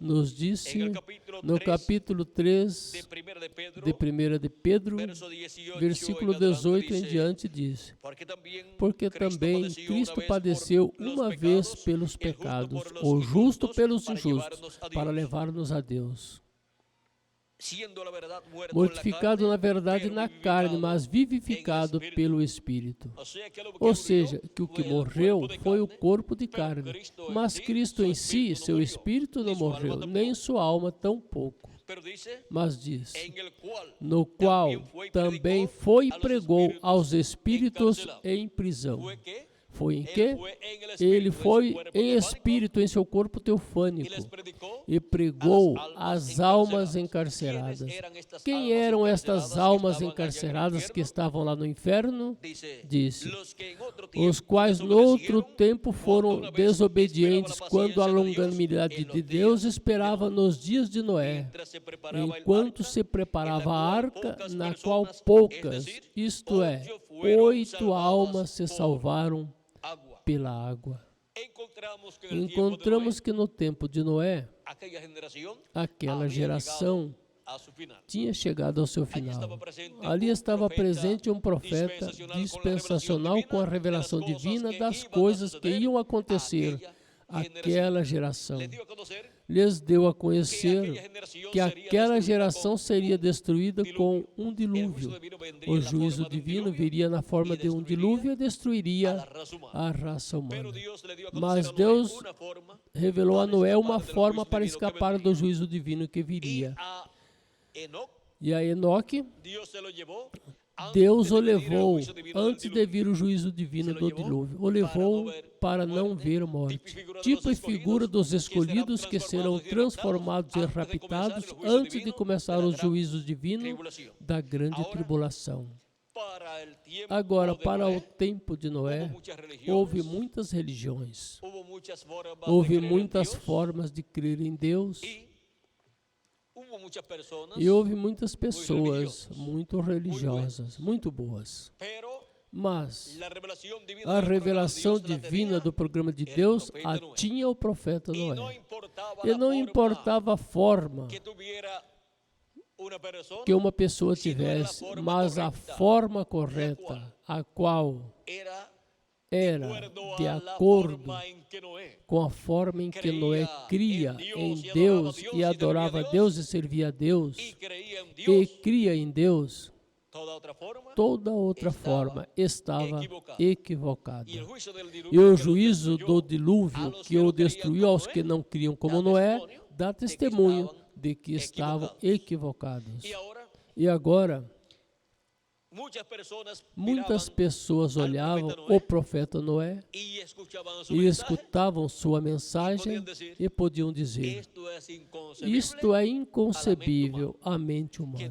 Nos disse no capítulo 3 de 1 de Pedro, versículo 18 em diante, diz: porque também Cristo padeceu uma vez pelos pecados, o justo pelos injustos, para levar-nos a Deus. Mortificado na verdade na carne, mas vivificado pelo Espírito. Ou seja, que o que morreu foi o corpo de carne, mas Cristo em si, seu Espírito não morreu, nem sua alma tampouco. Mas diz, no qual também foi e pregou aos espíritos em prisão. Foi em que? Ele foi em espírito, em seu corpo teofânico, e pregou às almas encarceradas. Quem eram estas almas encarceradas que estavam lá no inferno? Disse, os quais no outro tempo foram desobedientes, quando a longanimidade de Deus esperava nos dias de Noé, enquanto se preparava a arca, na qual poucas, isto é, 8 almas se salvaram pela água. Encontramos que no tempo de Noé, aquela geração tinha chegado ao seu final. Ali estava presente um profeta dispensacional com a revelação divina das coisas que iam acontecer àquela geração. Lhes deu a conhecer que aquela geração seria destruída com um dilúvio. O juízo divino viria na forma de um dilúvio e destruiria a raça humana. Mas Deus revelou a Noé uma forma para escapar do juízo divino que viria. E a Enoque, Deus o levou antes de vir o juízo divino do dilúvio. O levou para não ver morte. Tipo e figura dos escolhidos que serão transformados e raptados antes de começar o juízo divino da grande tribulação. Agora, para o tempo de Noé, houve muitas religiões. Houve muitas formas de crer em Deus. E houve muitas pessoas muito religiosas, muito boas. Mas a revelação divina do programa de Deus atinha o profeta Noé. E não importava a forma que uma pessoa tivesse, mas a forma correta, a qual era de acordo com a forma em que Noé cria em Deus e adorava a Deus e servia a Deus e cria em Deus, toda outra forma estava equivocada. E o juízo do dilúvio que o destruiu aos que não criam como Noé, dá testemunho de que estavam equivocados. E agora, muitas pessoas olhavam o profeta Noé e escutavam sua mensagem e podiam dizer: isto é inconcebível à mente humana,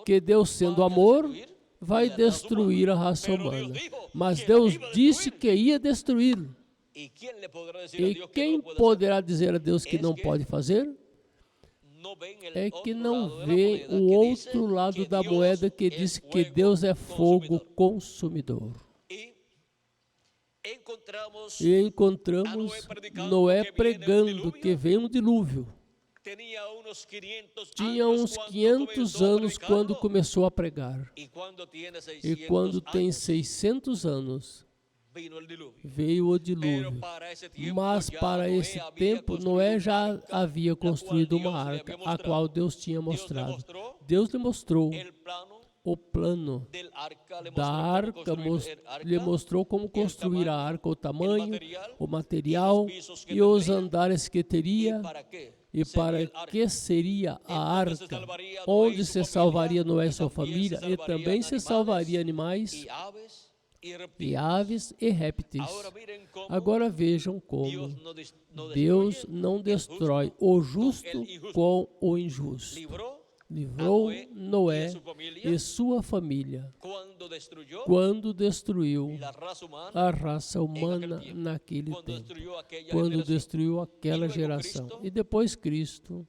que Deus, sendo amor, vai destruir a raça humana. Mas Deus disse que ia destruir. E quem poderá dizer a Deus que não pode fazer? É que não vê o outro lado da moeda que diz que Deus é fogo consumidor. E encontramos Noé pregando que veio um dilúvio. Tinha uns 500 anos quando começou a pregar. E quando tem 600 anos, veio o dilúvio. Mas para esse tempo, Noé já havia construído uma arca, a qual Deus tinha mostrado. Deus lhe mostrou o plano da arca, lhe mostrou como construir a arca, o tamanho, o material e os andares que teria. E para que seria a arca, onde se salvaria Noé e sua família, e também se salvaria animais e aves e répteis. Agora vejam como Deus não destrói o justo com o injusto. Livrou Noé e sua família quando destruiu a raça humana naquele tempo, quando destruiu aquela geração. E depois Cristo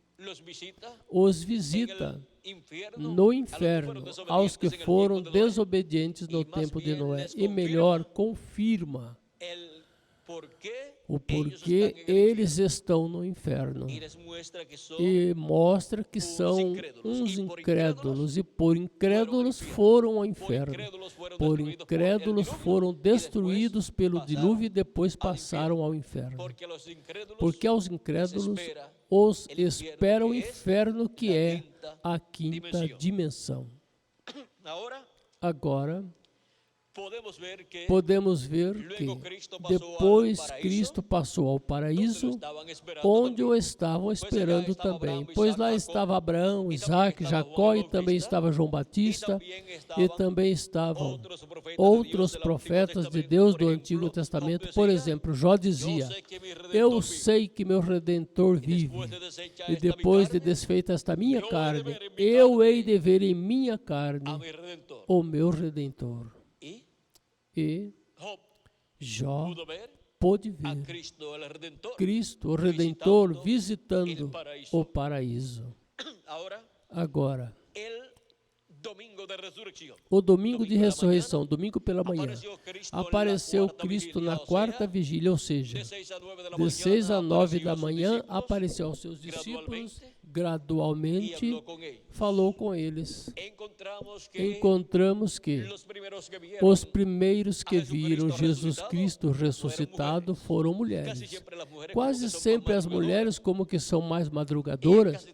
os visita no inferno aos que foram desobedientes no tempo de Noé, e melhor, confirma o porquê eles estão no inferno, e mostra que são uns incrédulos, e por incrédulos foram ao inferno, por incrédulos foram destruídos pelo dilúvio e depois passaram ao inferno, porque aos incrédulos os espera o inferno, que é a quinta dimensão. Agora, podemos ver que depois Cristo passou ao paraíso, onde o estavam esperando também, pois lá estava Abraão, Isaac, Jacó, e também estava João Batista, e também estavam outros profetas de Deus do Antigo Testamento. Por exemplo, Jó dizia: eu sei que meu Redentor vive, e depois de desfeita esta minha carne, eu hei de ver em minha carne o meu Redentor. E Jó pôde ver Cristo, o Redentor, visitando o paraíso. Agora, o domingo de ressurreição, domingo pela manhã, apareceu Cristo na quarta vigília, ou seja, de 6 a 9 da manhã, apareceu aos seus discípulos, gradualmente falou com eles. Encontramos que os primeiros que viram Jesus Cristo ressuscitado foram mulheres. Quase sempre as mulheres, como que são mais madrugadoras,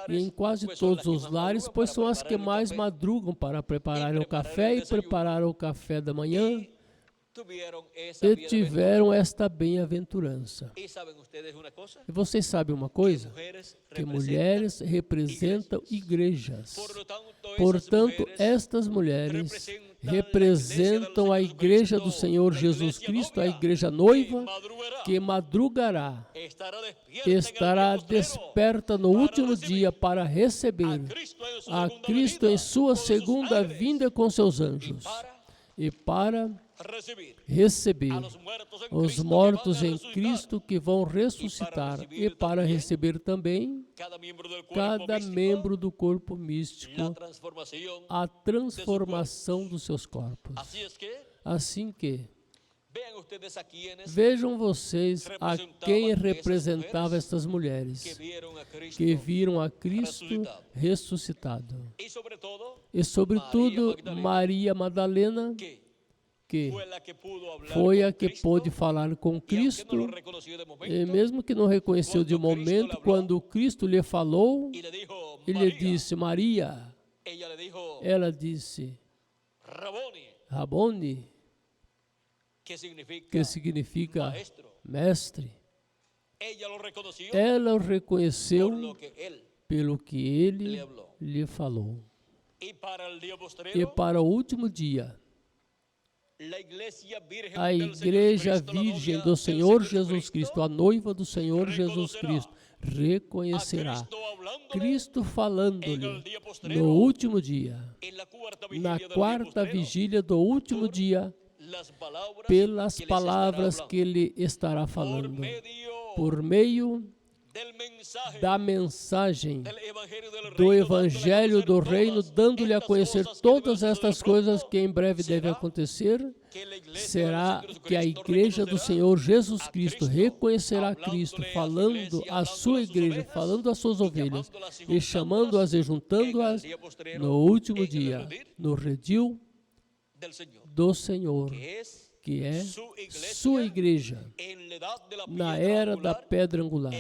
e em quase todos os lares, pois são as que mais madrugam para preparar o café e preparar o café da manhã, e tiveram esta bem-aventurança. E vocês sabem uma coisa? Que mulheres representam igrejas. Portanto, estas mulheres representam a igreja do Senhor Jesus Cristo, a igreja noiva, que madrugará, estará desperta no último dia para receber a Cristo em sua segunda vinda com seus anjos, e para receber os mortos em Cristo que vão ressuscitar, e para receber também cada membro do corpo místico, a transformação dos seus corpos. Assim que vejam vocês a quem representava estas mulheres que viram a Cristo ressuscitado. E sobretudo Maria Madalena, que foi a que pôde falar com Cristo, e mesmo que não reconheceu de momento, quando Cristo lhe falou, ele lhe disse: Maria. Ela disse: Raboni, que significa mestre. Ela o reconheceu pelo que ele lhe falou. E para o último dia, a Igreja Virgem do Senhor Jesus Cristo, a noiva do Senhor Jesus Cristo, reconhecerá Cristo falando-lhe no último dia, na quarta vigília do último dia, pelas palavras que ele estará falando, por meio da mensagem do Evangelho do Reino, dando-lhe a conhecer todas estas coisas que em breve devem acontecer. Será que a igreja do Senhor Jesus Cristo reconhecerá Cristo, falando à sua igreja, falando às suas ovelhas, e chamando-as e juntando-as no último dia, no redil do Senhor, que é sua igreja, na era da pedra angular,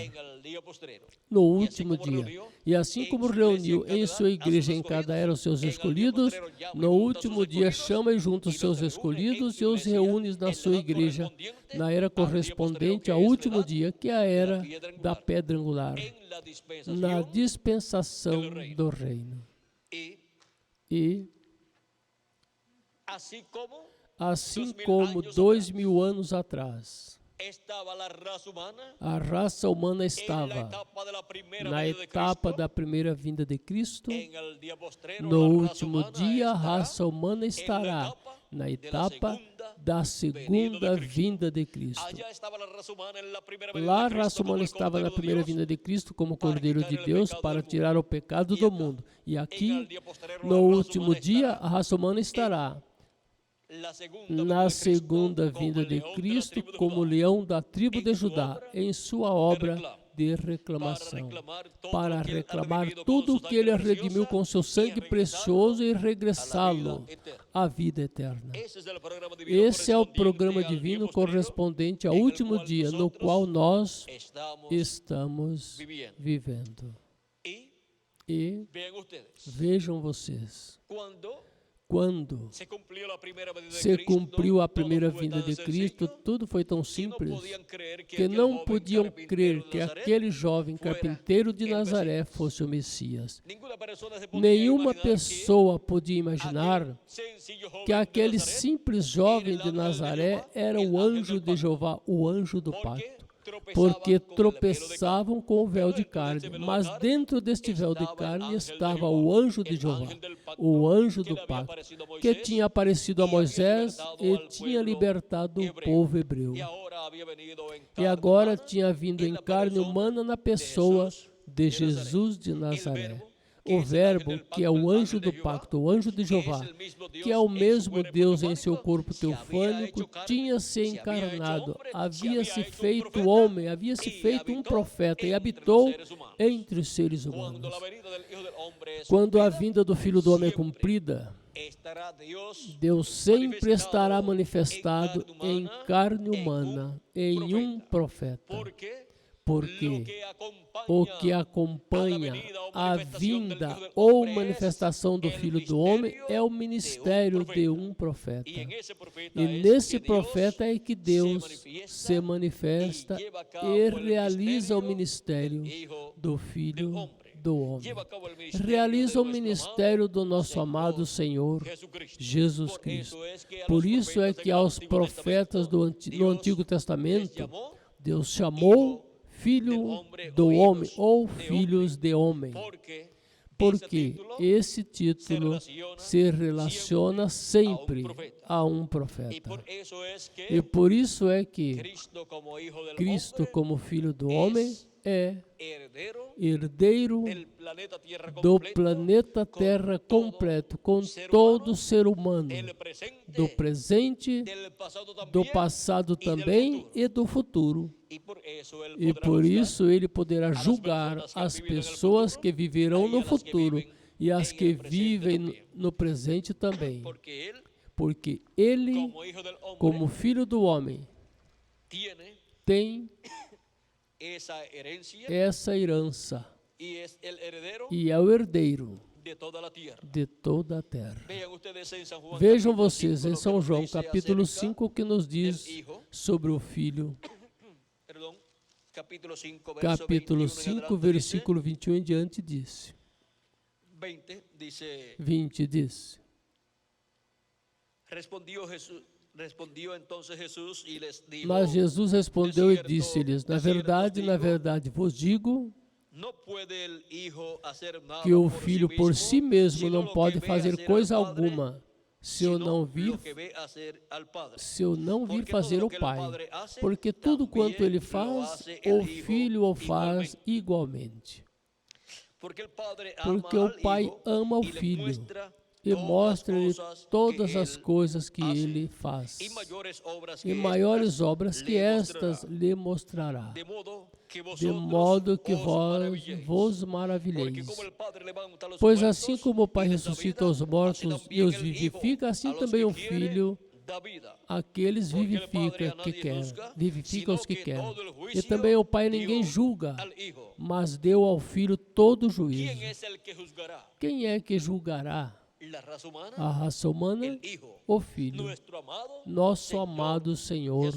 no último dia. E assim como reuniu em sua igreja em cada era os seus escolhidos, no último dia chama e junta os seus escolhidos e os reúne na sua igreja, na era correspondente ao último dia, que é a era da pedra angular, na dispensação do reino. E assim como 2000 anos atrás, a raça humana estava na etapa da primeira vinda de Cristo, no último dia a raça humana estará na etapa da segunda vinda de Cristo. Lá a raça humana estava na primeira vinda de Cristo como Cordeiro de Deus para tirar o pecado do mundo. E aqui, no último dia, a raça humana estará na segunda vinda de Cristo como leão da tribo de Judá, em sua obra de reclamação, para reclamar tudo o que ele redimiu com seu sangue precioso e regressá-lo à vida eterna. Esse é o programa divino correspondente ao último dia, no qual nós estamos vivendo. E vejam vocês, quando se cumpriu a primeira vinda de Cristo, tudo foi tão simples que não podiam crer que aquele jovem carpinteiro de Nazaré fosse o Messias. Nenhuma pessoa podia imaginar que aquele simples jovem de Nazaré era o anjo de Jeová, o anjo do pacto, porque tropeçavam com o véu de carne, mas dentro deste véu de carne estava o anjo de Jeová, o anjo do pacto, que tinha aparecido a Moisés e tinha libertado o povo hebreu. E agora tinha vindo em carne humana na pessoa de Jesus de Nazaré. O Verbo, que é o anjo do pacto, o anjo de Jeová, que é o mesmo Deus em seu corpo teofânico, tinha se encarnado, havia se feito homem, havia se feito um profeta e habitou entre os seres humanos. Quando a vinda do Filho do Homem é cumprida, Deus sempre estará manifestado em carne humana, em um profeta. Porque o que acompanha a vinda ou manifestação do Filho do Homem é o ministério de um profeta. E nesse profeta é que Deus se manifesta e realiza o ministério do Filho do Homem. Realiza o ministério do nosso amado Senhor Jesus Cristo. Por isso é que aos profetas no Antigo Testamento, Deus chamou Filho do Homem ou Filhos de Homem, porque esse título se relaciona sempre a um profeta. E por isso é que Cristo, como Filho do Homem, é herdeiro do planeta Terra completo, com todo ser humano, do presente, do passado também e do futuro. E por isso ele poderá julgar as pessoas que viverão no futuro e as que vivem no presente também. Porque ele, como Filho do Homem, tem essa herança e é o herdeiro de toda a terra. Vejam vocês em São João, capítulo 5, que nos diz sobre o Filho. Capítulo 5, versículo 21 em diante disse. 20 diz. Mas Jesus respondeu e disse-lhes: na verdade vos digo que o Filho por si mesmo não pode fazer coisa alguma, se eu não vir fazer o Pai, porque tudo quanto Ele faz, o Filho o faz igualmente. Porque o Pai ama o Filho e mostra-lhe todas as coisas que Ele faz, e maiores obras que estas lhe mostrará, de modo que vós vos maravilheis. Pois assim como o Pai ressuscita os mortos e os vivifica, assim também o Filho aqueles vivifica os que quer. E também o Pai ninguém julga, mas deu ao Filho todo o juízo. Quem é que julgará? A raça humana, o Filho, nosso amado Senhor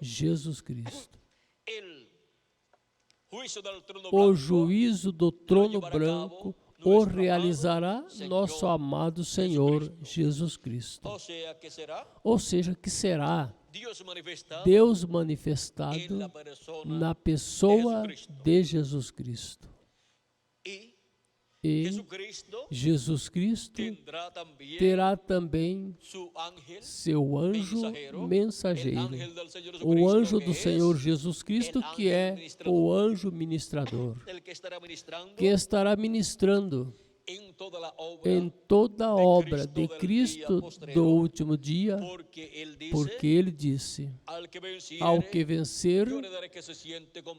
Jesus Cristo. O juízo do trono branco o realizará nosso amado Senhor Jesus Cristo. Ou seja, que será Deus manifestado na pessoa de Jesus Cristo. E Jesus Cristo terá também seu anjo mensageiro, o anjo do Senhor Jesus Cristo, que é o anjo ministrador, que estará ministrando em toda a obra de Cristo do último dia, porque Ele disse: ao que vencer,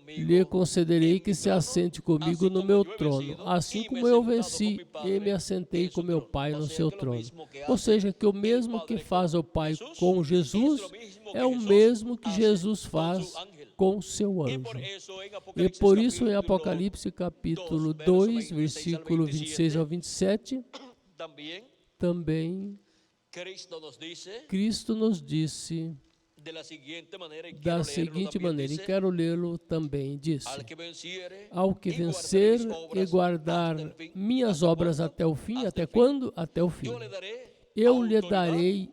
lhe concederei que se assente comigo no meu trono, assim como eu venci e me assentei com meu Pai no seu trono. Ou seja, que o mesmo que faz o Pai com Jesus é o mesmo que Jesus faz com seu anjo. E por isso em Apocalipse capítulo 2, versículo 26 ao 27, também Cristo nos disse da seguinte maneira, e quero lê-lo também, disse: ao que vencer e guardar minhas obras até o fim, até quando? Até o fim. Eu lhe darei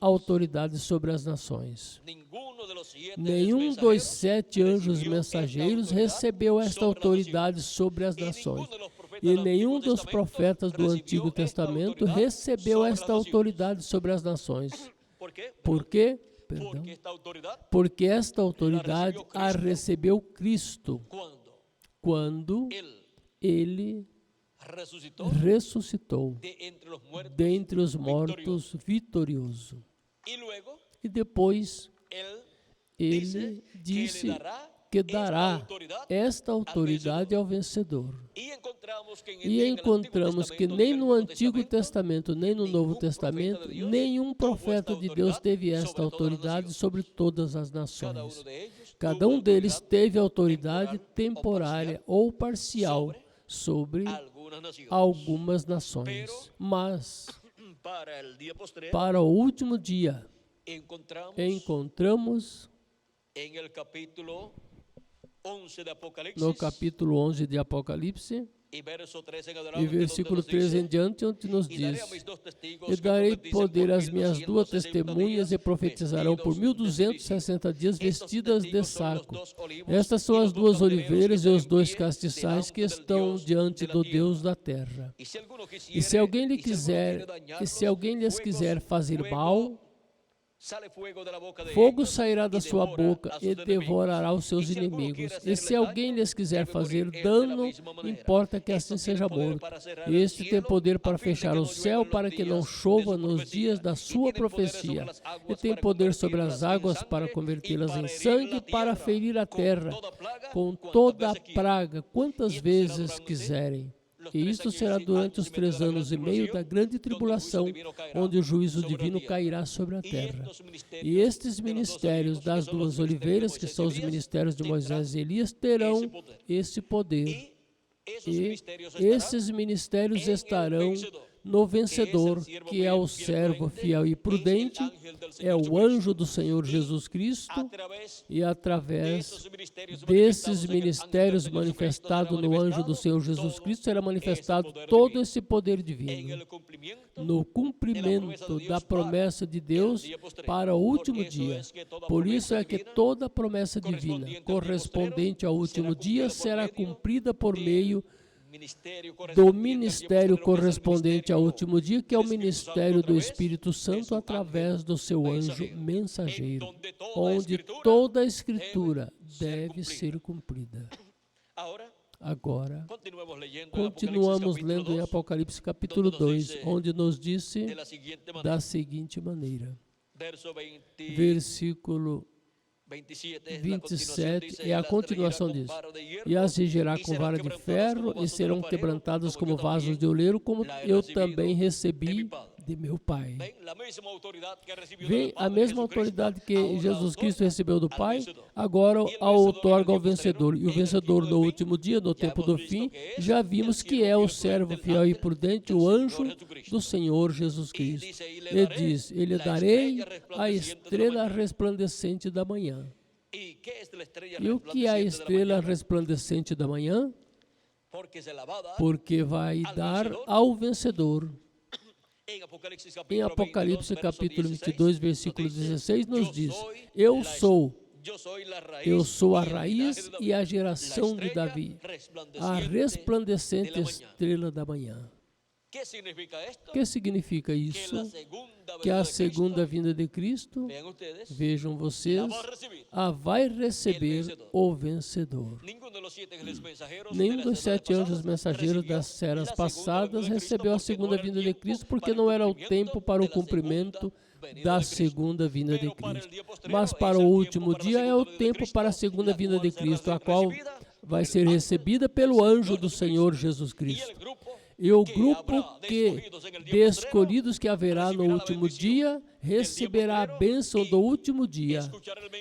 autoridade sobre as nações. Nenhum dos 7 anjos mensageiros recebeu esta autoridade sobre as nações. E nenhum dos profetas do Antigo Testamento recebeu esta autoridade sobre as nações. Por quê? Perdão. Porque esta autoridade a recebeu Cristo quando Ele ressuscitou dentre os mortos vitorioso. E depois Ele disse que dará esta autoridade ao vencedor. E encontramos que nem no Antigo Testamento, nem no Novo Testamento, nenhum profeta de Deus teve esta autoridade sobre todas as nações. Cada um deles teve autoridade temporária ou parcial sobre algumas nações. Mas, para o último dia, encontramos no capítulo 11 de Apocalipse, e versículo 13 em diante, onde nos diz: e darei poder às minhas 2 testemunhas, e profetizarão por 1260 dias vestidas de saco. Estas são as 2 oliveiras e os 2 castiçais que estão diante do Deus da terra. E se alguém lhes quiser fazer mal, fogo sairá da sua boca e devorará os seus inimigos. E se alguém lhes quiser fazer dano, importa que assim seja morto. Este tem poder para fechar o céu, para que não chova nos dias da sua profecia. E tem poder sobre as águas para convertê-las em sangue, para ferir a terra com toda a praga, quantas vezes quiserem. E isto será durante os 3 anos e meio da grande tribulação, onde o juízo divino cairá sobre a terra. E estes ministérios das 2 oliveiras, que são os ministérios de Moisés e Elias, terão esse poder. E esses ministérios estarão no vencedor, que é o servo fiel e prudente, é o anjo do Senhor Jesus Cristo, e através desses ministérios manifestados no anjo do Senhor Jesus Cristo, será manifestado todo esse poder divino, no cumprimento da promessa de Deus para o último dia. Por isso é que toda a promessa divina correspondente ao último dia será cumprida por meio do ministério correspondente ao último dia, que é o ministério do Espírito Santo através do seu anjo mensageiro, onde toda a Escritura deve ser cumprida. Agora, continuamos lendo em Apocalipse capítulo 2, onde nos disse da seguinte maneira, versículo 27 é a continuação disso. E as regerá com vara de ferro e serão quebrantadas como vasos de oleiro, como eu também recebi de meu Pai. Vem a mesma autoridade que Jesus Cristo recebeu do Pai, agora a outorga ao vencedor. E o vencedor no último dia, no tempo do fim, já vimos que é o servo fiel e prudente, o anjo do Senhor Jesus Cristo. Ele diz, ele darei a estrela resplandecente da manhã. E o que é a estrela resplandecente da manhã? Porque vai dar ao vencedor. Em Apocalipse capítulo 22, versículo 16, nos diz, eu sou a raiz e a geração de Davi, a resplandecente estrela da manhã. O que significa isso? Que a segunda vinda de Cristo, vejam vocês, vai receber o vencedor. Nenhum dos 7 anjos mensageiros das eras passadas recebeu a segunda vinda de Cristo, porque não era o tempo para o cumprimento da segunda vinda de Cristo. Mas para o último dia é o tempo para a segunda vinda de Cristo, a qual vai ser recebida pelo anjo do Senhor Jesus Cristo. E o grupo de escolhidos que haverá no último dia receberá a bênção do último dia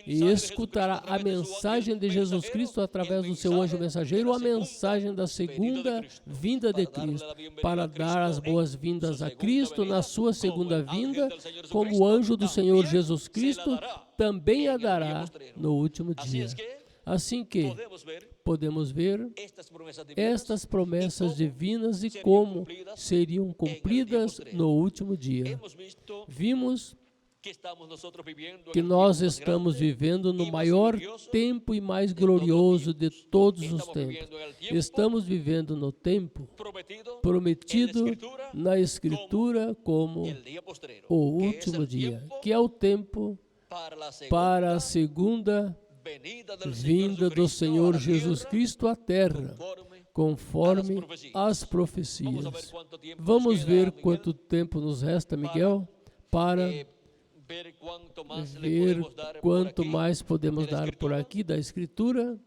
e escutará a mensagem de Jesus Cristo através do seu anjo mensageiro, a mensagem da segunda vinda de Cristo, para dar as boas-vindas a Cristo na sua segunda vinda, como o anjo do Senhor Jesus Cristo também a dará no último dia. Assim que podemos ver estas promessas divinas e como seriam cumpridas no último dia. Vimos que nós estamos vivendo no maior tempo e mais glorioso de todos os tempos. Estamos vivendo no tempo prometido na Escritura como o último dia, que é o tempo para a segunda vinda do Senhor Jesus Cristo à terra, conforme as profecias. Vamos ver quanto tempo nos resta, Miguel, para ver quanto mais podemos dar por aqui da Escritura.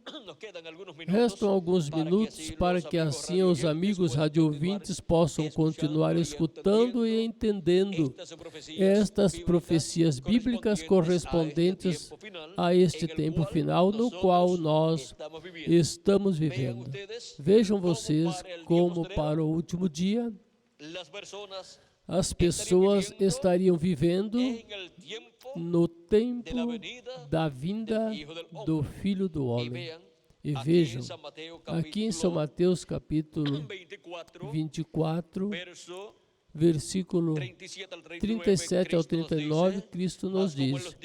Restam alguns minutos para que assim os amigos radiovintes possam continuar escutando e entendendo estas profecias bíblicas correspondentes a este tempo final no qual nós estamos vivendo. Vejam vocês como para o último dia as pessoas estariam vivendo no tempo da vinda do Filho do Homem. E vejam, aqui em São Mateus capítulo 24, versículo 37 ao 39, Cristo nos diz,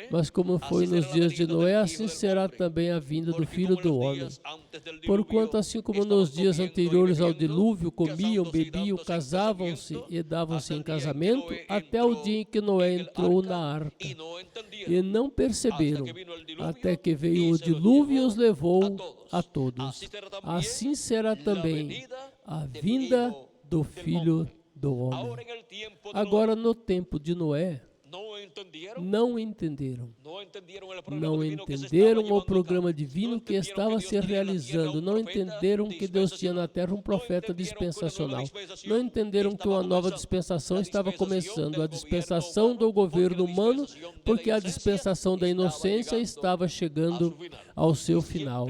mas como foi nos dias de Noé, assim será também a vinda do Filho do Homem. Porquanto, assim como nos dias anteriores ao dilúvio, comiam, bebiam, casavam-se e davam-se em casamento, até o dia em que Noé entrou na arca. E não perceberam, até que veio o dilúvio e os levou a todos. Assim será também a vinda do Filho do Homem. Agora, no tempo de Noé, não entenderam o programa divino que estava se realizando, não entenderam que Deus tinha na terra um profeta dispensacional, não entenderam que uma nova dispensação estava começando, a dispensação do governo humano, porque a dispensação da inocência estava chegando ao seu final.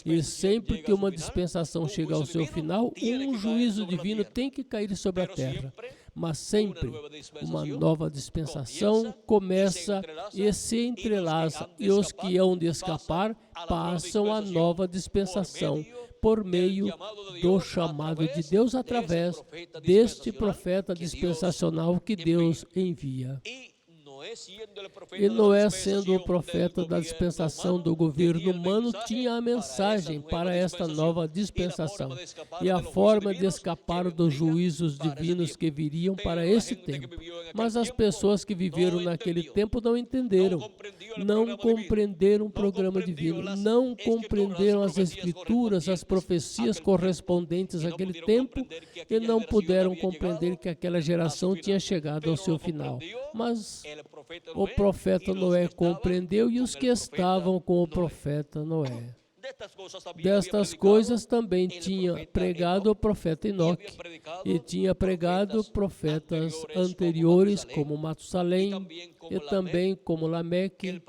E sempre que uma dispensação chega ao seu final, um juízo divino tem que cair sobre a terra. Mas sempre uma nova dispensação começa e se entrelaça, e os que hão de escapar passam a nova dispensação por meio do chamado de Deus através deste profeta dispensacional que Deus envia. E Noé, sendo o profeta da dispensação do governo humano, tinha a mensagem para esta nova dispensação e a forma de escapar dos juízos divinos que viriam para esse tempo. Mas as pessoas que viveram naquele tempo não entenderam, não compreenderam o programa divino, não compreenderam as escrituras, as profecias correspondentes àquele tempo e não puderam compreender que aquela geração tinha chegado ao seu final. Mas o profeta Noé compreendeu e os que estavam com o profeta Noé. Destas coisas também tinha pregado o profeta Enoque e tinha pregado profetas anteriores como Matusalém e também como Lameque,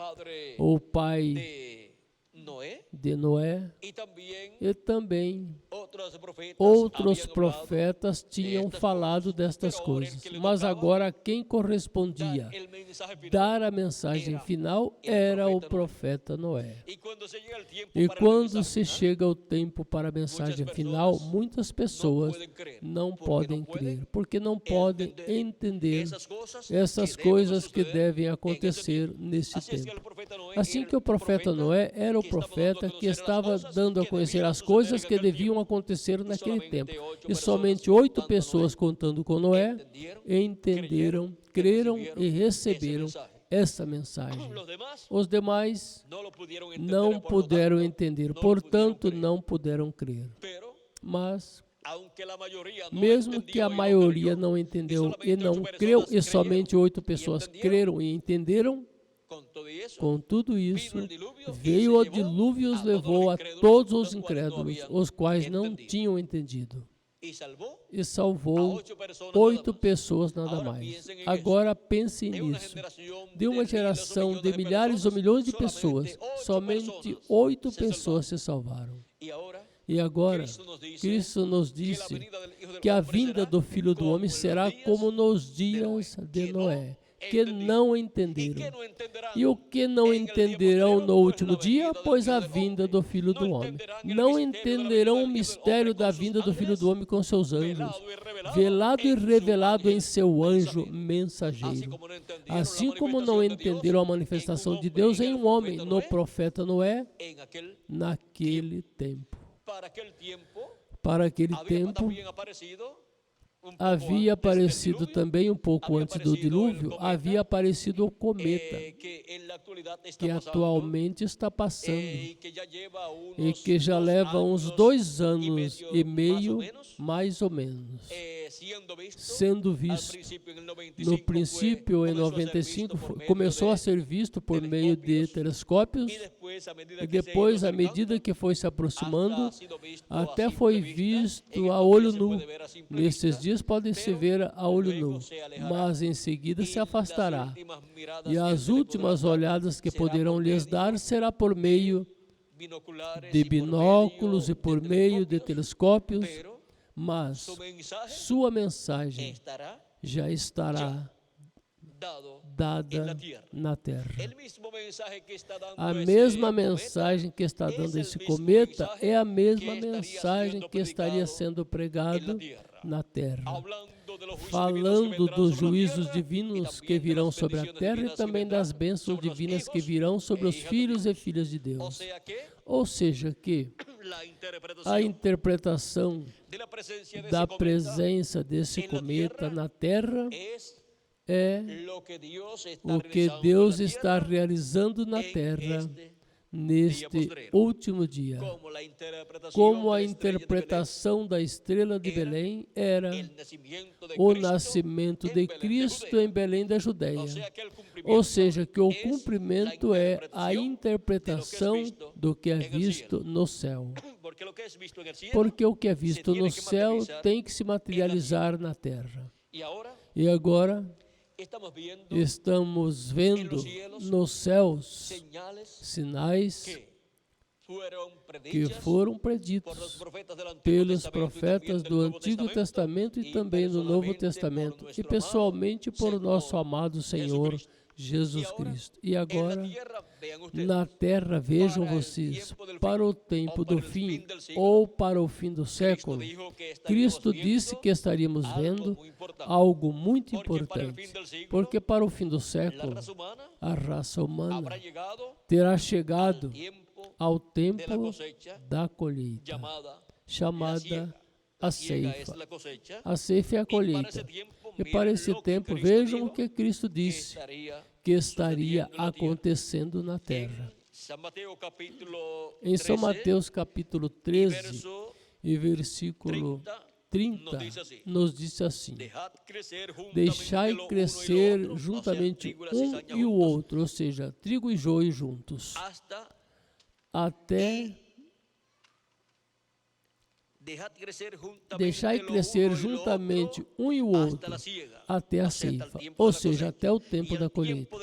o pai de Noé, e também outros profetas tinham falado destas coisas. Mas agora quem correspondia dar a mensagem final era o profeta Noé. E quando se chega o tempo para a mensagem final, muitas pessoas não podem crer, porque não podem entender essas coisas que devem acontecer nesse tempo. Assim que o profeta Noé era o profeta que estava dando a conhecer as coisas que deviam acontecer naquele tempo. E somente 8 pessoas, contando com Noé, entenderam, creram e receberam essa mensagem. Os demais não puderam entender, portanto, não puderam crer. Mas, mesmo que a maioria não entendeu e não creu, e somente 8 pessoas creram e entenderam, com tudo isso, veio o dilúvio e os levou a todos os incrédulos, os quais não tinham entendido. E salvou 8 pessoas nada mais. Agora pense nisso. De uma geração de milhares ou milhões de pessoas, somente 8 pessoas se salvaram. E agora, Cristo nos disse que a vinda do Filho do Homem será como nos dias de Noé, que não entenderam. E o que não entenderão no último dia? Pois a vinda do Filho do Homem. Não entenderão o mistério da vinda do Filho do Homem com seus anjos, velado e revelado em seu anjo mensageiro. Assim como não entenderam a manifestação de Deus em um homem, no profeta Noé, naquele tempo. Para aquele tempo, havia aparecido também um pouco antes do dilúvio, havia aparecido o cometa, que atualmente está passando e que já leva uns 2 anos e meio, mais ou menos, sendo visto. No princípio, em 95, começou a ser visto por meio de telescópios e depois, à medida que foi se aproximando, até foi visto a olho nu. Nesses dias podem se ver a olho nu, mas em seguida se afastará. E as últimas olhadas que poderão lhes dar será por meio de binóculos e por meio de telescópios, mas sua mensagem já estará dada na Terra. A mesma mensagem que está dando esse cometa é a mesma mensagem que estaria sendo pregado na Terra, falando dos juízos divinos que virão sobre a Terra e também das bênçãos divinas que virão sobre os filhos e filhas de Deus. Ou seja, que a interpretação da presença desse cometa na Terra é o que Deus está realizando na Terra neste último dia. Como a interpretação da estrela de Belém era o nascimento de Cristo em Belém da Judeia. Ou seja, que o cumprimento é a interpretação do que é visto no céu. Porque o que é visto no céu tem que se materializar na terra. E agora estamos vendo nos céus sinais que foram preditos pelos profetas do Antigo Testamento e também do Novo Testamento, e pessoalmente por nosso amado Senhor Jesus Cristo. E agora, Na terra, vejam vocês, para o tempo do fim ou para o fim do século, Cristo disse que estaríamos vendo algo muito importante, porque para o fim do século, a raça humana terá chegado ao tempo da colheita, chamada a ceifa. A ceifa é a colheita. E para esse tempo, vejam o que Cristo disse que estaria acontecendo na terra. Em São Mateus capítulo 13 e versículo 30, nos disse assim: deixai crescer juntamente um e o outro, ou seja, trigo e joio juntos, deixai crescer juntamente um e o outro até a ceifa, ou seja, até o tempo da colheita.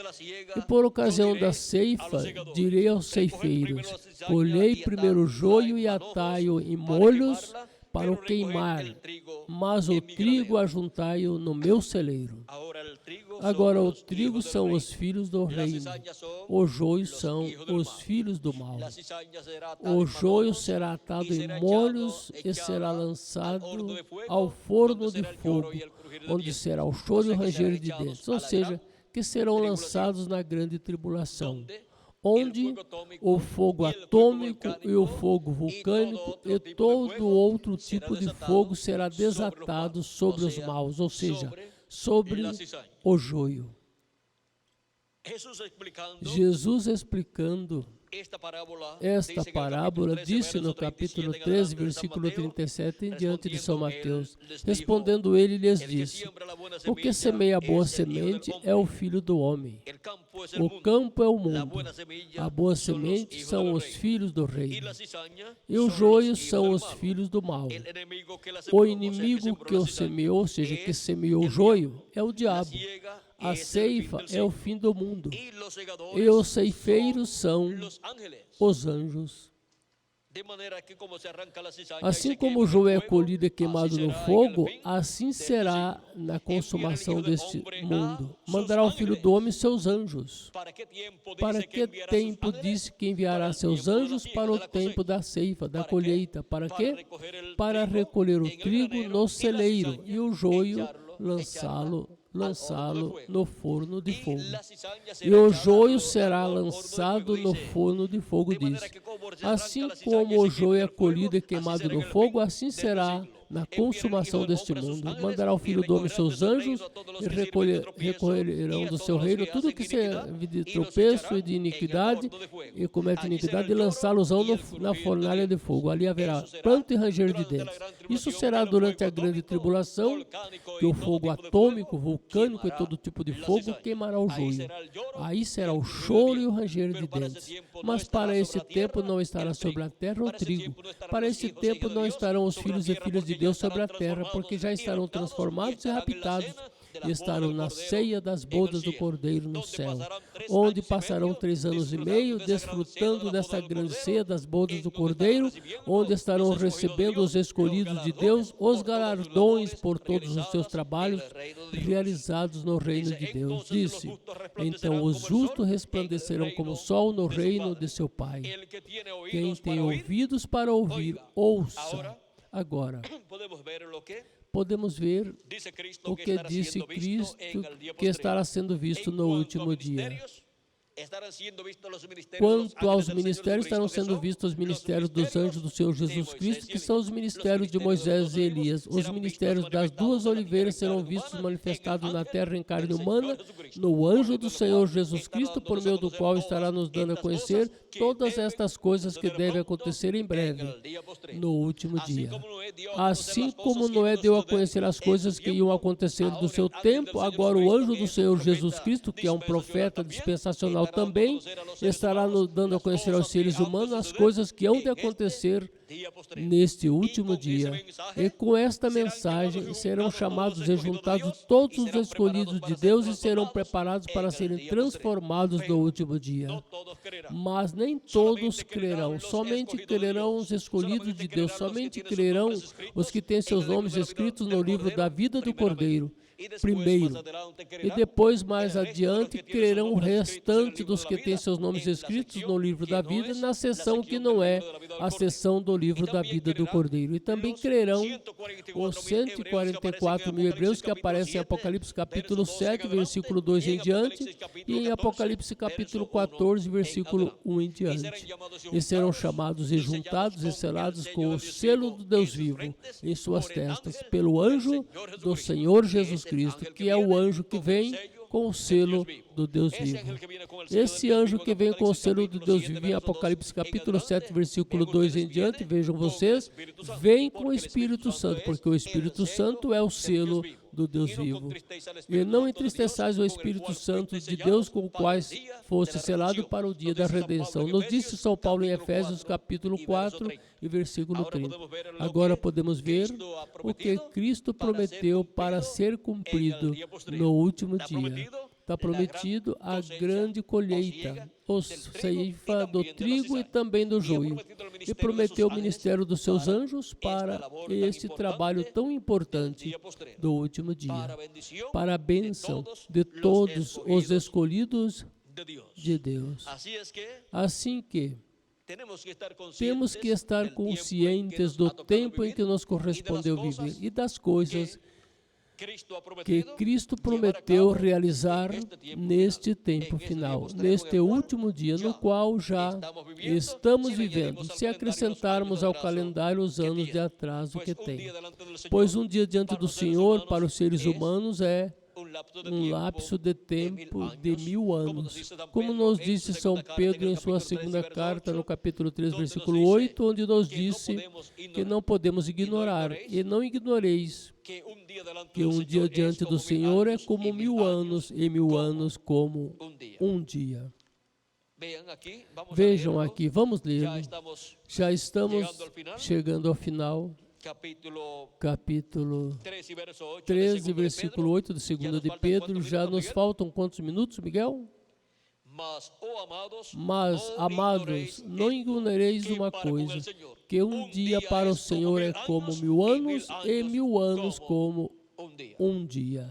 E por ocasião da ceifa, direi aos ceifeiros: colhei primeiro o joio e atai-o em molhos para o queimar, mas o trigo ajuntai-o no meu celeiro. Agora o trigo são os filhos do reino, o joio são os filhos do mal. O joio será atado em molhos e será lançado ao forno de fogo, onde será o choro e o ranger de dentes, ou seja, que serão lançados na grande tribulação, onde o fogo atômico e o fogo vulcânico e todo outro tipo de fogo será desatado sobre os maus, ou seja, sobre o joio. Jesus explicando esta parábola disse no capítulo 13, versículo 37 em diante de São Mateus. Respondendo ele, lhes disse: o que semeia a boa semente é o Filho do Homem. O campo é o mundo. A boa semente são os filhos do reino. E os joios são os filhos do mal. O inimigo que o semeou, ou seja, que semeou o joio, é o diabo. A ceifa é o fim do mundo, e os ceifeiros são os anjos. Assim como o joio é colhido e queimado no fogo, assim será na consumação deste mundo. Mandará o Filho do Homem seus anjos. Para que tempo disse que enviará seus anjos? Para o tempo da ceifa, da colheita. Para quê? Para recolher o trigo no celeiro e o joio lançá-lo no forno de fogo. E o joio será lançado no forno de fogo, diz. Assim como o joio é colhido e queimado no fogo, assim será na consumação deste mundo. Mandará o Filho do Homem seus anjos e recolherão do seu reino tudo que serve de tropeço e de iniquidade e comete iniquidade, e lançá-los-ão na fornalha de fogo. Ali haverá pranto e ranger de dentes. Isso será durante a grande tribulação, que o fogo atômico, vulcânico e todo tipo de fogo queimará o joio. Aí será o choro e o ranger de dentes. Mas para esse tempo não estará sobre a terra o trigo. Para esse tempo não estarão os filhos e filhas de Deus sobre a terra, porque já estarão transformados e raptados e estarão na ceia das bodas do Cordeiro no céu, onde passarão 3 anos e meio desfrutando dessa grande ceia das bodas do Cordeiro, onde estarão recebendo os escolhidos de Deus os galardões por todos os seus trabalhos realizados no reino de Deus. Disse: então os justos resplandecerão como o sol no reino de seu Pai. Quem tem ouvidos para ouvir, ouça. Agora, podemos ver o que disse Cristo que estará sendo visto no último dia. Quanto aos ministérios, estarão sendo vistos os ministérios dos anjos do Senhor Jesus Cristo, que são os ministérios de Moisés e Elias. Os ministérios das 2 oliveiras serão vistos manifestados na terra em carne humana, no anjo do Senhor Jesus Cristo, por meio do qual estará nos dando a conhecer todas estas coisas que devem acontecer em breve, no último dia. Assim como Noé deu a conhecer as coisas que iam acontecer do seu tempo, agora o anjo do Senhor Jesus Cristo, que é um profeta dispensacional também, estará nos dando a conhecer aos seres humanos as coisas que hão de acontecer neste último dia. E com esta mensagem serão chamados e juntados todos os escolhidos de Deus e serão preparados para serem transformados no último dia. Mas nem todos crerão, somente crerão os escolhidos de Deus, somente crerão os que têm seus nomes escritos no livro da vida do Cordeiro. primeiro, e depois, mais adiante, crerão o restante dos que têm seus nomes escritos no livro da vida, na seção que não é a seção do livro da vida do Cordeiro. E também crerão os 144 mil hebreus que aparecem em Apocalipse capítulo 7, versículo 2 em diante, e em Apocalipse capítulo 14, versículo 1 em diante. E serão chamados e juntados e selados com o selo do Deus vivo em suas testas, pelo anjo do Senhor Jesus Cristo, que é o anjo que vem com o selo do Deus vivo. Esse anjo que vem com o selo do Deus vivo em Apocalipse capítulo 7, versículo 2 em diante, vejam vocês, vem com o Espírito Santo, porque o Espírito Santo é o selo do Deus vivo. E não entristeçais o Espírito Santo de Deus, com o qual fosse selado para o dia da redenção. Nos disse São Paulo em Efésios capítulo 4 e versículo 30. Agora podemos ver o que Cristo prometeu para ser cumprido no último dia. Está prometido a grande colheita, ou ceifa do trigo e também do joio. E prometeu o ministério dos seus anjos para este trabalho tão importante do último dia, para a bênção de todos os escolhidos de Deus. Assim que temos que estar conscientes do tempo em que nos correspondeu viver e das coisas que Cristo prometeu realizar neste tempo final, neste último dia, no qual já estamos vivendo, se acrescentarmos ao calendário os anos de atraso que tem. Pois um dia diante do Senhor, para os seres humanos, é um lapso de tempo de 1000 anos. Como nos disse São Pedro em sua segunda carta, no capítulo 3, versículo 8, onde nos disse que não podemos ignorar, e não ignoreis que um dia diante do Senhor é como 1000 anos, e 1000 anos como um dia. Vejam aqui, vamos ler. Já estamos chegando ao final. Capítulo 13, versículo 8 de 2 de Pedro. Já nos faltam quantos minutos, Miguel? Mas, amados, não ignoreis uma coisa, que um dia para o Senhor é como 1000 anos, e 1000 anos como um dia.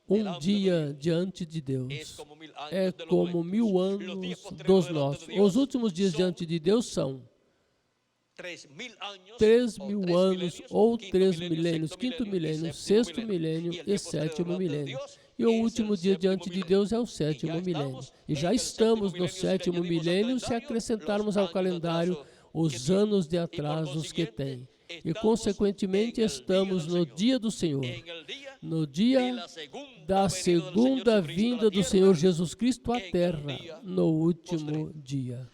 Um dia diante de Deus é como 1000 anos dos nossos. Os últimos dias diante de Deus são 3.000 anos ou 3 milênios, quinto milênio, sexto milênio e sétimo milênio. E o último dia diante de Deus é o sétimo milênio. E já estamos no sétimo milênio se acrescentarmos ao calendário os anos de atrasos que tem. E, consequentemente, estamos no dia do Senhor, no dia da segunda vinda do Senhor Jesus Cristo à Terra, no último dia.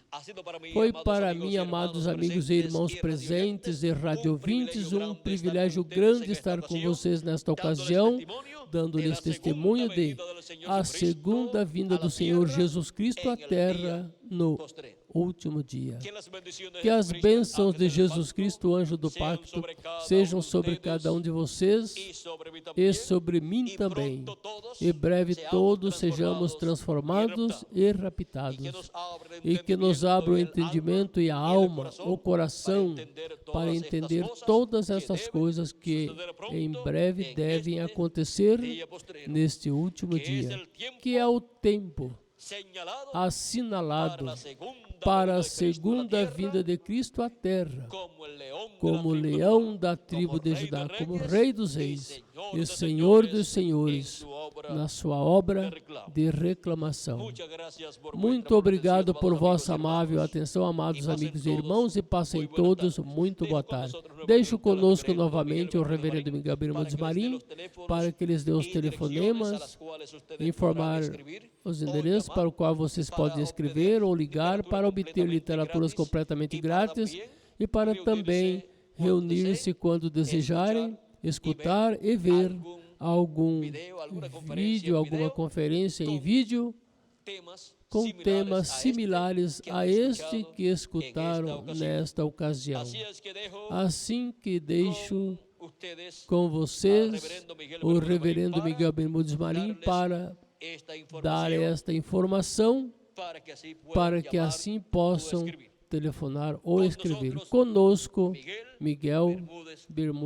Foi para mim, amados amigos e irmãos presentes e radiovintes, um privilégio grande estar com vocês nesta ocasião, dando-lhes testemunho de a segunda vinda do Senhor Jesus Cristo à Terra no último dia. Que as bênçãos de Jesus Cristo, o anjo do pacto, sejam sobre cada um de vocês e sobre mim também. E breve todos sejamos transformados e raptados. E que nos abra o entendimento e a alma, o coração, para entender todas essas coisas que em breve devem acontecer neste último dia, que é o tempo assinalado para a segunda vinda de Cristo à terra, como leão da tribo de Judá, como Rei dos Reis e Senhor dos Senhores, na sua obra de reclamação. Muito obrigado por vossa amável atenção, amados amigos e irmãos, e passem todos muito boa tarde. Deixo conosco novamente o reverendo Miguel Bermudes Marim, para que lhes dê os telefonemas, informar os endereços para o qual vocês podem escrever ou ligar para obter literaturas completamente grátis e para também reunir-se quando desejarem, escutar e ver algum vídeo, alguma conferência em vídeo com temas similares a este que escutaram nesta ocasião. Assim que deixo com vocês o reverendo Miguel Bermudes Marim para dar esta informação, para que assim possam telefonar ou escrever. Conosco, Miguel Bermudes.